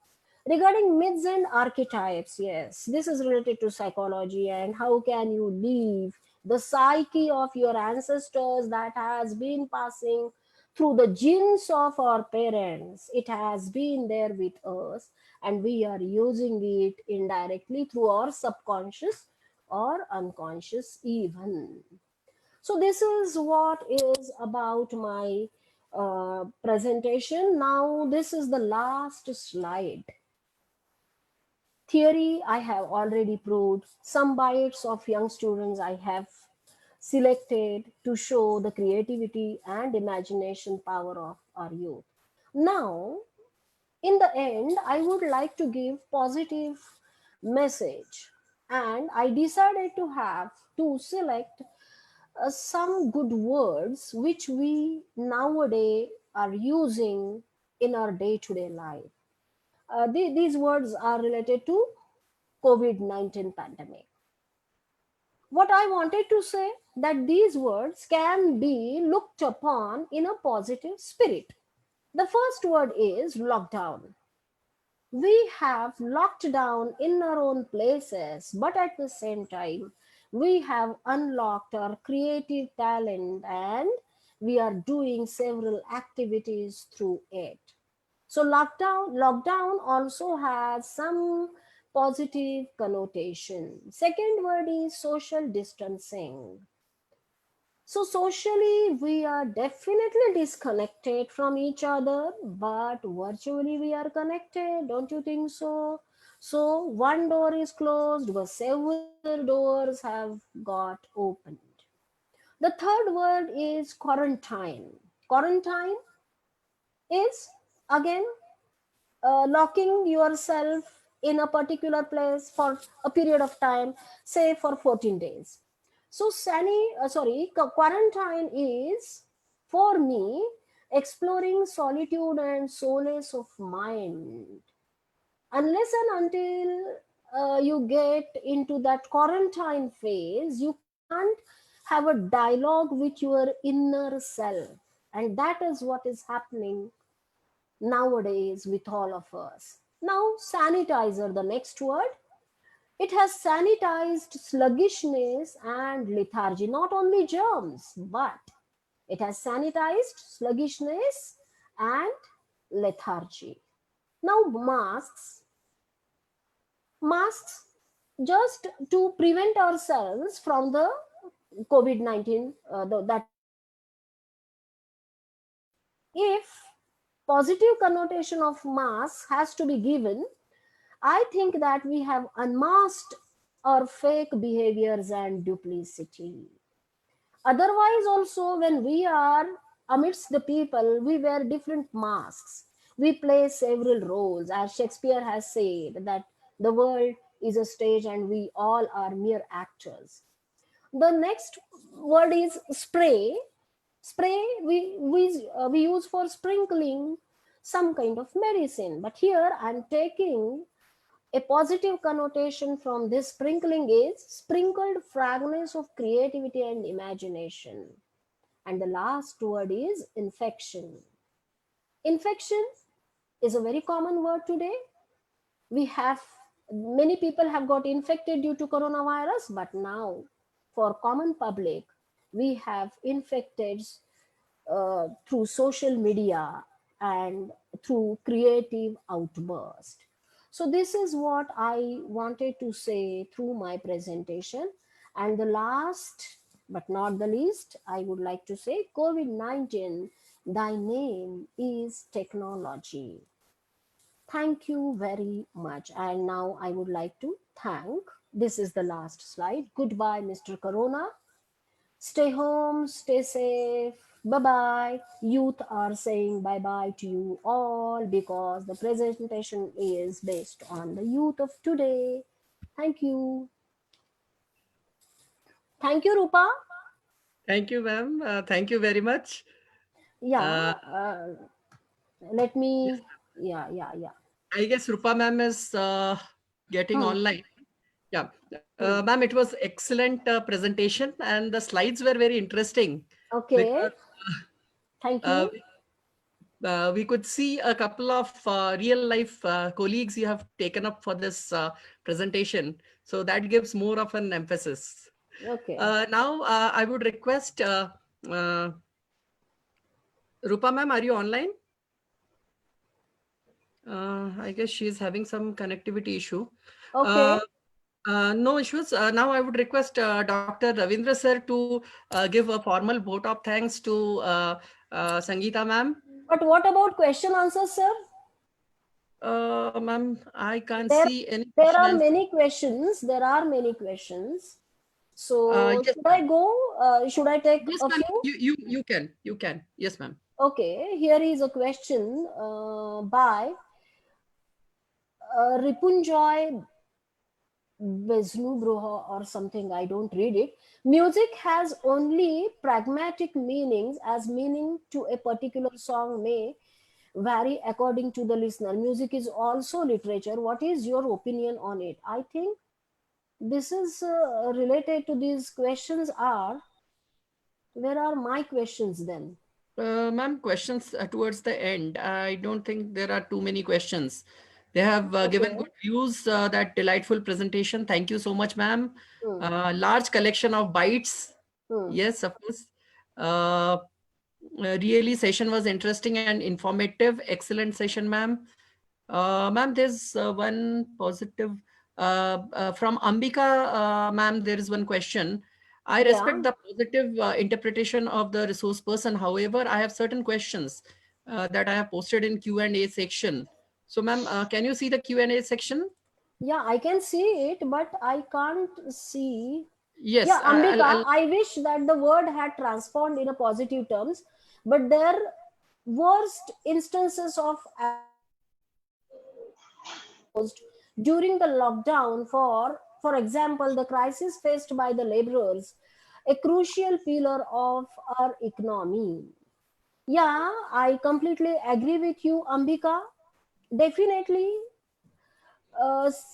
Regarding myths and archetypes, yes, this is related to psychology and how can you leave the psyche of your ancestors that has been passing through the genes of our parents. It has been there with us, and we are using it indirectly through our subconscious or unconscious even. So this is what is about my presentation. Now this is the last slide. Theory, I have already proved. Some bites of young students I have selected to show the creativity and imagination power of our youth. Now, in the end, I would like to give positive message, and I decided to select some good words which we nowadays are using in our day-to-day life. These words are related to COVID-19 pandemic. What I wanted to say that these words can be looked upon in a positive spirit. The first word is lockdown. We have locked down in our own places, but at the same time, we have unlocked our creative talent and we are doing several activities through it. So lockdown also has some positive connotation. Second word is social distancing. So socially, we are definitely disconnected from each other, but virtually we are connected. Don't you think so? So one door is closed, but several doors have got opened. The third word is quarantine. Quarantine is again locking yourself in a particular place for a period of time, say for 14 days. So quarantine is for me exploring solitude and solace of mind. Unless and until you get into that quarantine phase, you can't have a dialogue with your inner self, and that is what is happening nowadays with all of us. Now, sanitizer, the next word. It has sanitized sluggishness and lethargy, not only germs, but it has sanitized sluggishness and lethargy. Now, masks just to prevent ourselves from the COVID-19, that if positive connotation of masks has to be given, I think that we have unmasked our fake behaviors and duplicity. Otherwise, also, when we are amidst the people, we wear different masks. We play several roles. As Shakespeare has said, that the world is a stage and we all are mere actors. The next word is spray. Spray we use for sprinkling some kind of medicine. But here I'm taking a positive connotation from this sprinkling is sprinkled fragrance of creativity and imagination. And the last word is infection. Infection is a very common word today. We have many people have got infected due to coronavirus, but now for common public, we have infected through social media and through creative outburst. So this is what I wanted to say through my presentation. And the last but not the least, I would like to say COVID-19, thy name is technology. Thank you very much. And now I would like to thank, this is the last slide. Goodbye, Mr. Corona. Stay home, stay safe. Bye-bye. Youth are saying bye-bye to you all because the presentation is based on the youth of today. Thank you. Thank you, Rupa. Thank you, ma'am. Thank you very much. Yeah. Let Yes, me, yeah. I guess Rupa ma'am is getting Hmm. online. Yeah, ma'am, it was excellent presentation and the slides were very interesting Okay. because Thank uh, you. we could see a couple of real life colleagues you have taken up for this presentation. So that gives more of an emphasis. Okay. Now, I would request uh, Rupa ma'am, are you online? I guess she is having some connectivity issue. Okay. Uh, no issues. Now I would request Dr. Ravindra sir to give a formal vote of thanks to Sangeeta ma'am. But what about question answers, sir? Ma'am, I can't There, see any there question are answer. many questions. There are many questions. So Yes, should I ma'am. go? Should I take Yes, a ma'am. few? You can. You can. Yes, ma'am. Okay, here is a question by Ripunjoy Vesnu Bruha or something. I don't read it. Music has only pragmatic meanings, as meaning to a particular song may vary according to the listener. Music is also literature. What is your opinion on it? I think this is related to these questions. Are where are my questions then? Ma'am, questions towards the end. I don't think there are too many questions. They have given Okay. good views, that delightful presentation. Thank you so much, ma'am. Hmm. Large collection of bytes. Hmm. Yes, of course. Really, session was interesting and informative. Excellent session, ma'am. Ma'am, there's one positive from Ambika, ma'am. There is one question. I Yeah. respect the positive interpretation of the resource person. However, I have certain questions that I have posted in Q&A section. So, ma'am, can you see the Q&A section? Yeah, I can see it, but I can't see. Yeah, Yes, Ambika, I'll I wish that the word had transformed in a positive terms, but there worst instances of exposed during the lockdown. For example, the crisis faced by the laborers, a crucial pillar of our economy. Yeah, I completely agree with you, Ambika. Definitely,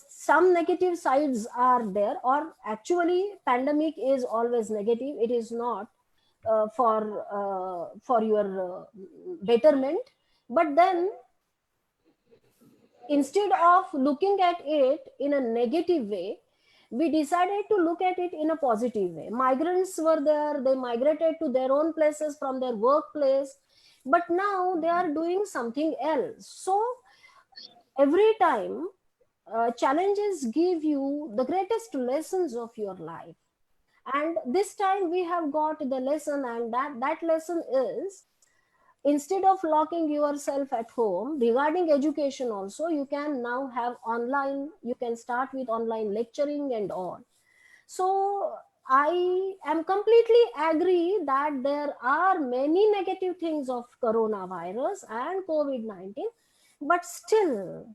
some negative sides are there, or actually pandemic is always negative. It is not for your betterment. But then, instead of looking at it in a negative way, we decided to look at it in a positive way. Migrants were there, they migrated to their own places from their workplace, but now they are doing something else. So every time, challenges give you the greatest lessons of your life. And this time we have got the lesson, and that lesson is, instead of locking yourself at home, regarding education also, you can now have online, you can start with online lecturing and all. So I am completely agree that there are many negative things of coronavirus and COVID-19, but still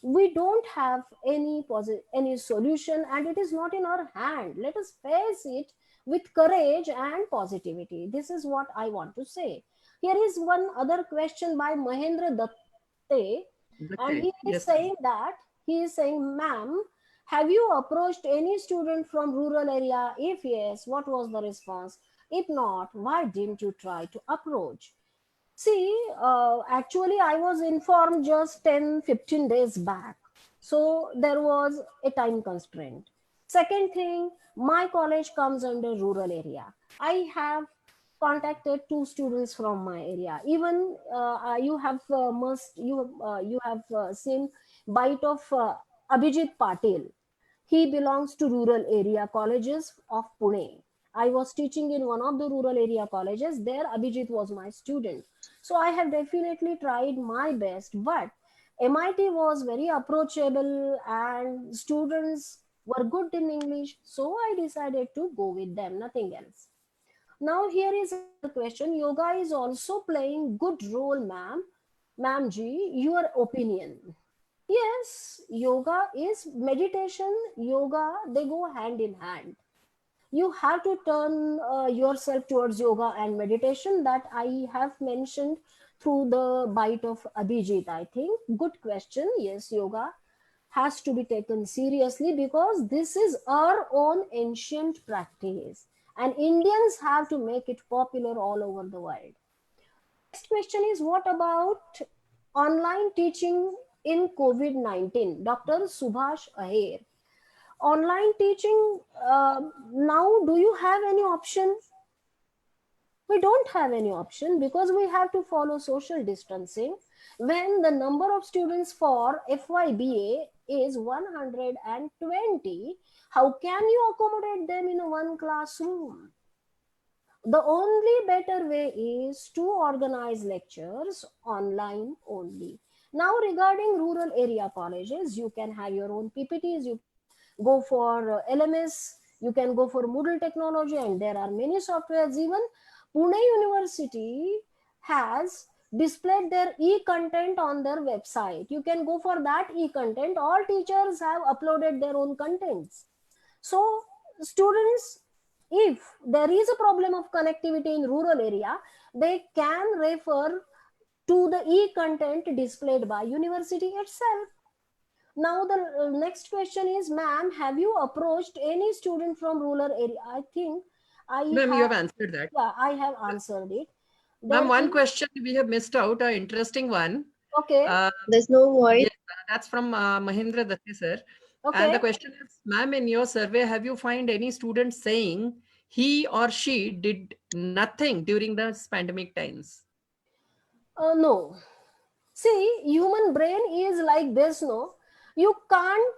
we don't have any solution, and it is not in our hand. Let us face it with courage and positivity. This is what I want to say. Here is one other question by Mahendra Datte, and okay. Yes, ma'am. he is saying, ma'am, have you approached any student from rural area? If yes, what was the response? If not, why didn't you try to approach? See, actually, I was informed just 10-15 days back. So there was a time constraint. Second thing, my college comes under rural area. I have contacted two students from my area. Even you have you have seen bite of Abhijit Patil. He belongs to rural area colleges of Pune. I was teaching in one of the rural area colleges. There, Abhijit was my student. So I have definitely tried my best. But MIT was very approachable and students were good in English. So I decided to go with them, nothing else. Now here is another question. Yoga is also playing good role, ma'am. Ma'am Ji, your opinion. Yes, yoga is meditation, yoga, they go hand in hand. You have to turn yourself towards yoga and meditation, that I have mentioned through the bite of Abhijit, I think. Good question. Yes, yoga has to be taken seriously because this is our own ancient practice, and Indians have to make it popular all over the world. Next question is, what about online teaching in COVID-19? Dr. Subhash Aher. Online teaching, now, do you have any option? We don't have any option because we have to follow social distancing. When the number of students for FYBA is 120, how can you accommodate them in one classroom? The only better way is to organize lectures online only. Now, regarding rural area colleges, you can have your own PPTs, you go for LMS, you can go for Moodle technology, and there are many softwares. Even Pune University has displayed their e-content on their website. You can go for that e-content. All teachers have uploaded their own contents. So students, if there is a problem of connectivity in rural area, they can refer to the e-content displayed by university itself. Now the next question is, ma'am, have you approached any student from rural area? I think I Ma'am, you have, have answered that. yeah, I have answered it. Ma'am, There one is, question we have missed out, an interesting one. okay, There's no voice. Yes, that's from Mahindra Datti, sir. And okay. the question is, ma'am, in your survey, have you find any student saying he or she did nothing during the pandemic times? No. See, human brain is like this, no? You can't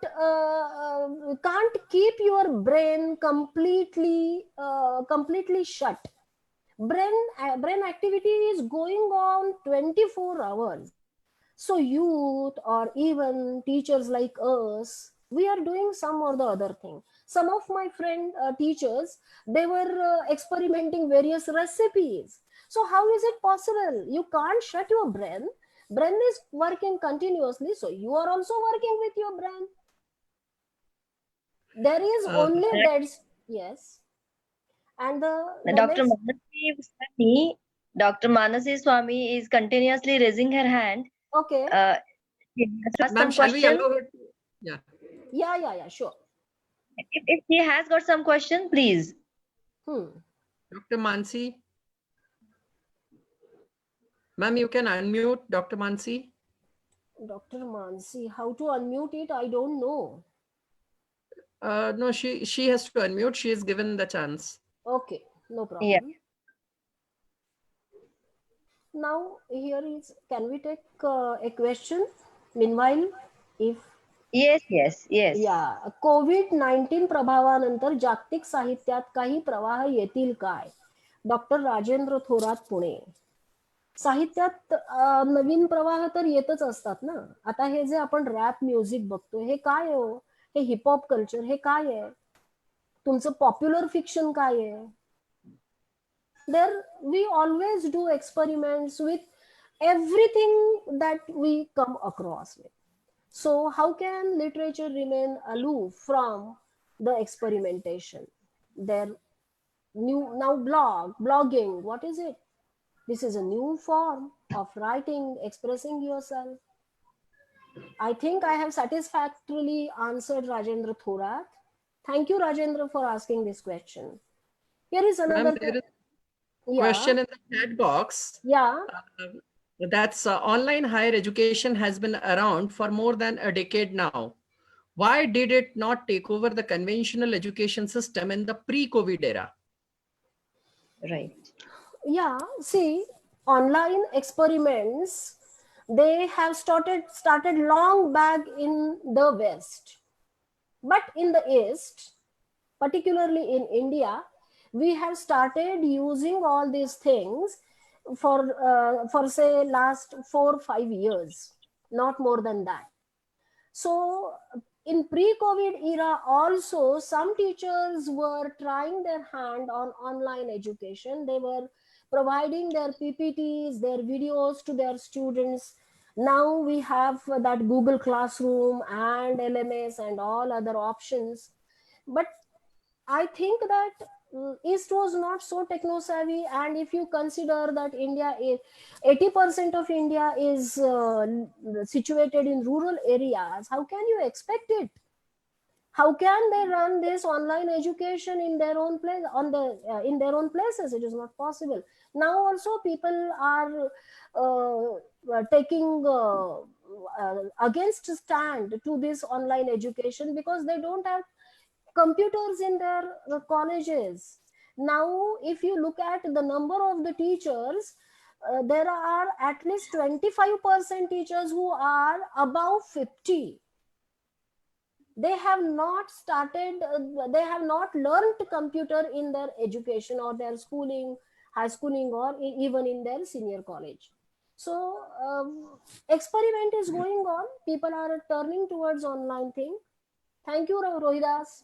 keep your brain completely shut. Brain activity is going on 24 hours. So youth or even teachers like us, we are doing some or the other thing. Some of my friend teachers, they were experimenting various recipes. So how is it possible? You can't shut your brain. Brain is working continuously, so you are also working with your brain. There is only that. Yes. And the Dr. next, Dr. Manasi Swami is continuously raising her hand. okay. She has to ask Ma'am, some shall we question. allow her to? Yeah. Yeah, sure. If she has got some question, please. Dr. Mansi. Ma'am, you can unmute Dr. Mansi. Dr. Mansi, how to unmute it? I don't know. No, she has to unmute. She is given the chance. Okay, no problem. Yeah. Now here is, can we take a question? Meanwhile, if Yes. या कोविड-19 प्रभावानंतर जागतिक साहित्यात काही प्रवाह येतील काय? Doctor Rajendra Thorat, Pune. साहित्यात नवीन प्रवाह तर येतच असतात ना. आता हे जे आपण रॅप म्युझिक बघतो, हे काय हो? हे हिपहॉप कल्चर, हे काय आहे? तुमचं पॉप्युलर फिक्शन काय आहे? There we always do experiments with everything that we come across with. So how can literature remain aloof from the experimentation? There now blogging, what is it? This is a new form of writing, expressing yourself. I think I have satisfactorily answered Rajendra Thorat. Thank you, Rajendra, for asking this question. Here is another question in the chat box. Yeah. That's online higher education has been around for more than a decade now. Why did it not take over the conventional education system in the pre-COVID era? Right. Yeah, see, online experiments, they have started long back in the West. But in the East, particularly in India, we have started using all these things for say last 4-5 years, not more than that. So in pre-COVID era also, some teachers were trying their hand on online education. They were providing their PPTs, their videos to their students. Now we have that Google Classroom and LMS and all other options. But I think that East was not so techno savvy, and if you consider that India is 80% of India is situated in rural areas, how can you expect it? How can they run this online education in their own place, in their own places? It is not possible. Now also people are taking against stand to this online education because they don't have computers in their colleges. Now if you look at the number of the teachers, there are at least 25% teachers who are above 50. They have not started, they have not learned computer in their education or their schooling, high schooling, or even in their senior college. So experiment is going on. People are turning towards online thing. Thank you, Rohidas.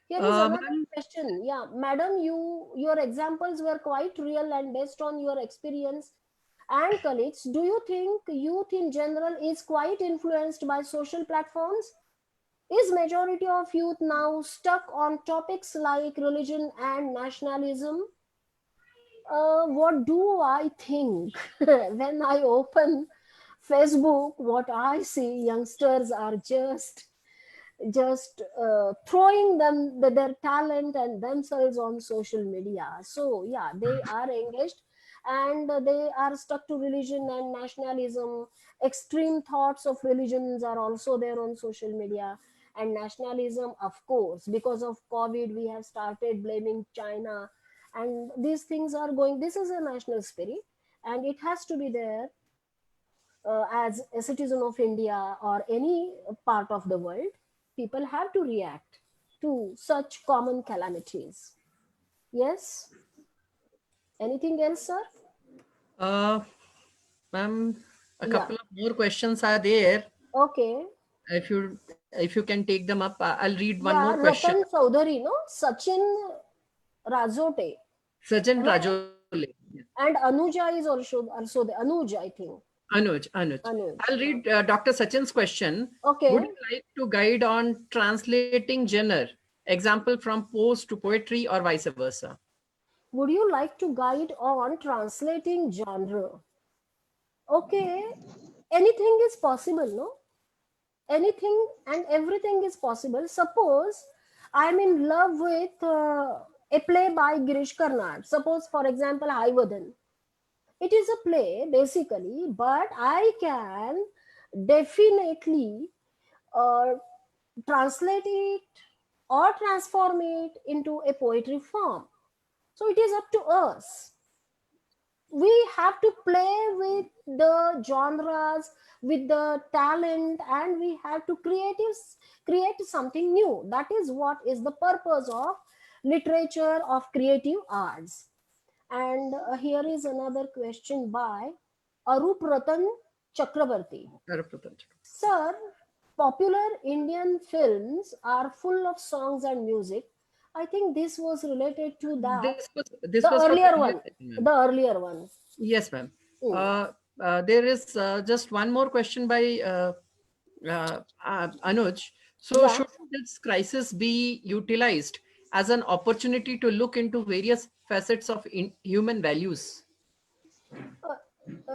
Here is another Ma'am, question. Yeah, madam, your examples were quite real and based on your experience and colleagues. Do you think youth in general is quite influenced by social platforms? Is majority of youth now stuck on topics like religion and nationalism? What do I think? When I open Facebook, what I see, youngsters are just throwing their talent and themselves on social media. So yeah, they are engaged, and they are stuck to religion and nationalism. Extreme thoughts of religions are also there on social media, and nationalism, of course, because of COVID we have started blaming China, and these things are going. This is a national spirit, and it has to be there. As a citizen of India or any part of the world, people have to react to such common calamities. Yes? Anything else, sir? uh, ma'am, a Yeah. couple of more questions are there. Okay. If you can take them up, I'll read one more Yeah, question. Ratan Chaudhary, no? Sachin Razote. Sajan Am I? Rajole. And Anuja is also the Anuj, I think. Anuj. Anuj. I'll read Dr. Sachin's question. Would Okay. you like to guide on translating genre? Example from prose to poetry or vice versa? Would you like to guide on translating genre? Okay. Anything is possible, no? Anything and everything is possible. Suppose I'm in love with a play by Girish Karnad. Suppose, for example, Haivadan. It is a play basically, but I can definitely uh, translate it or transform it into a poetry form. So it is up to us. We have to play with the genres, with the talent, and we have to create something new. That is what is the purpose of literature, of creative arts. And here is another question by Arup Ratan Chakrabarti. Sir, popular Indian films are full of songs and music. I think this was related to that. This The was for earlier earlier one. session, ma'am. The earlier one. Yes, ma'am. Hmm. There is just one more question by Anuj. So, Yeah. should this crisis be utilized as an opportunity to look into various facets of human values?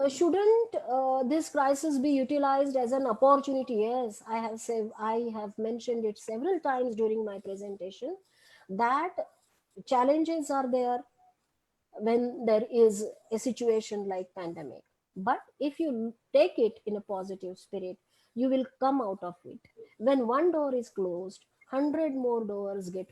Shouldn't this crisis be utilized as an opportunity? Yes, I have mentioned it several times during my presentation that challenges are there when there is a situation like pandemic. But if you take it in a positive spirit, you will come out of it. When one door is closed, 100 more doors get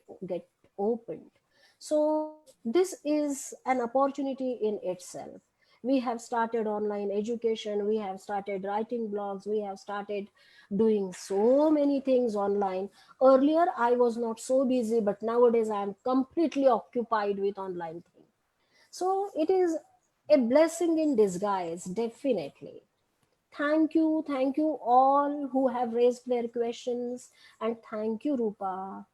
opened. So this is an opportunity in itself. We have started online education, we have started writing blogs, we have started doing so many things online. Earlier I was not so busy, but nowadays I am completely occupied with online things. So it is a blessing in disguise, definitely. Thank you all who have raised their questions, and thank you, Rupa.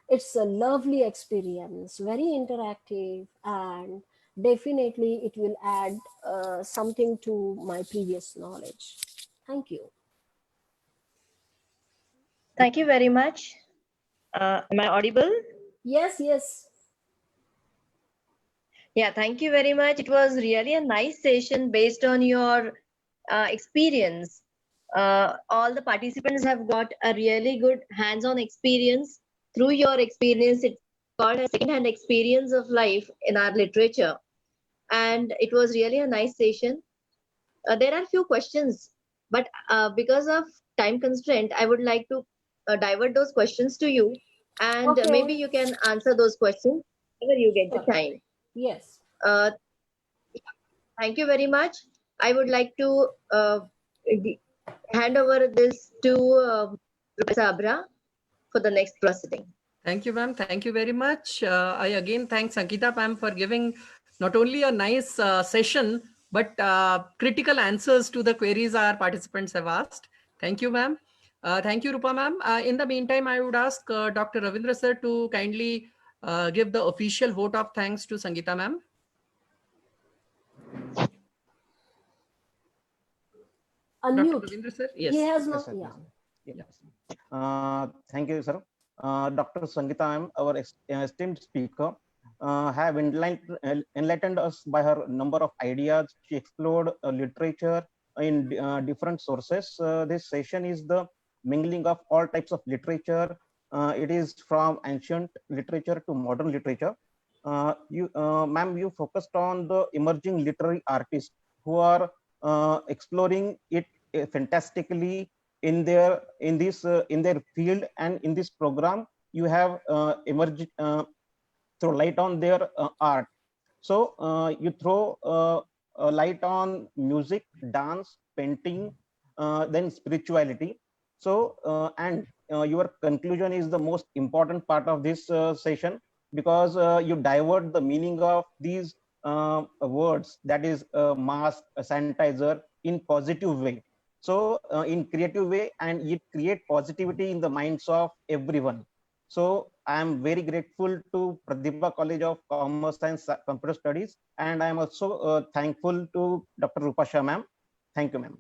It's a lovely experience, very interactive, and definitely it will add something to my previous knowledge. Thank you. Thank you very much. Am I audible? Yes, yes. Yeah, thank you very much. It was really a nice session based on your experience. All the participants have got a really good hands-on experience. Through your experience, it's called a second-hand experience of life in our literature. And it was really a nice session. There are few questions, but because of time constraint, I would like to divert those questions to you, and maybe Okay. you can answer those questions whenever you get Sure. the time. Yes. Uh, Thank you very much. I would like to hand over this to Professor Abra for the next proceeding. Thank you, ma'am. Thank you very much. I again thank Sankita ma'am for giving not only a nice session, but critical answers to the queries our participants have asked. Thank you, ma'am. Thank you, Rupa ma'am. In the meantime, I would ask Dr. Ravindra sir to kindly give the official vote of thanks to Sangeeta ma'am. Unmute. Dr. Ravindra sir, He yes. has not. Yes, sir. Yeah. Yes. Thank you, sir. Dr. Sangeeta, our esteemed speaker, have enlightened us by her number of ideas. She explored literature in different sources. This session is the mingling of all types of literature. It is from ancient literature to modern literature. Ma'am, you focused on the emerging literary artists who are exploring it fantastically in their field, and in this program you have emerged throw light on their art. So you throw a light on music, dance, painting, then spirituality. So and your conclusion is the most important part of this session, because you divert the meaning of these words, that is mask, sanitizer, in positive way. So in creative way, and it create positivity in the minds of everyone. So I am very grateful to Pratibha College of Commerce and Computer Studies, and I am also thankful to Dr. Rupa Shah ma'am. Thank you, ma'am.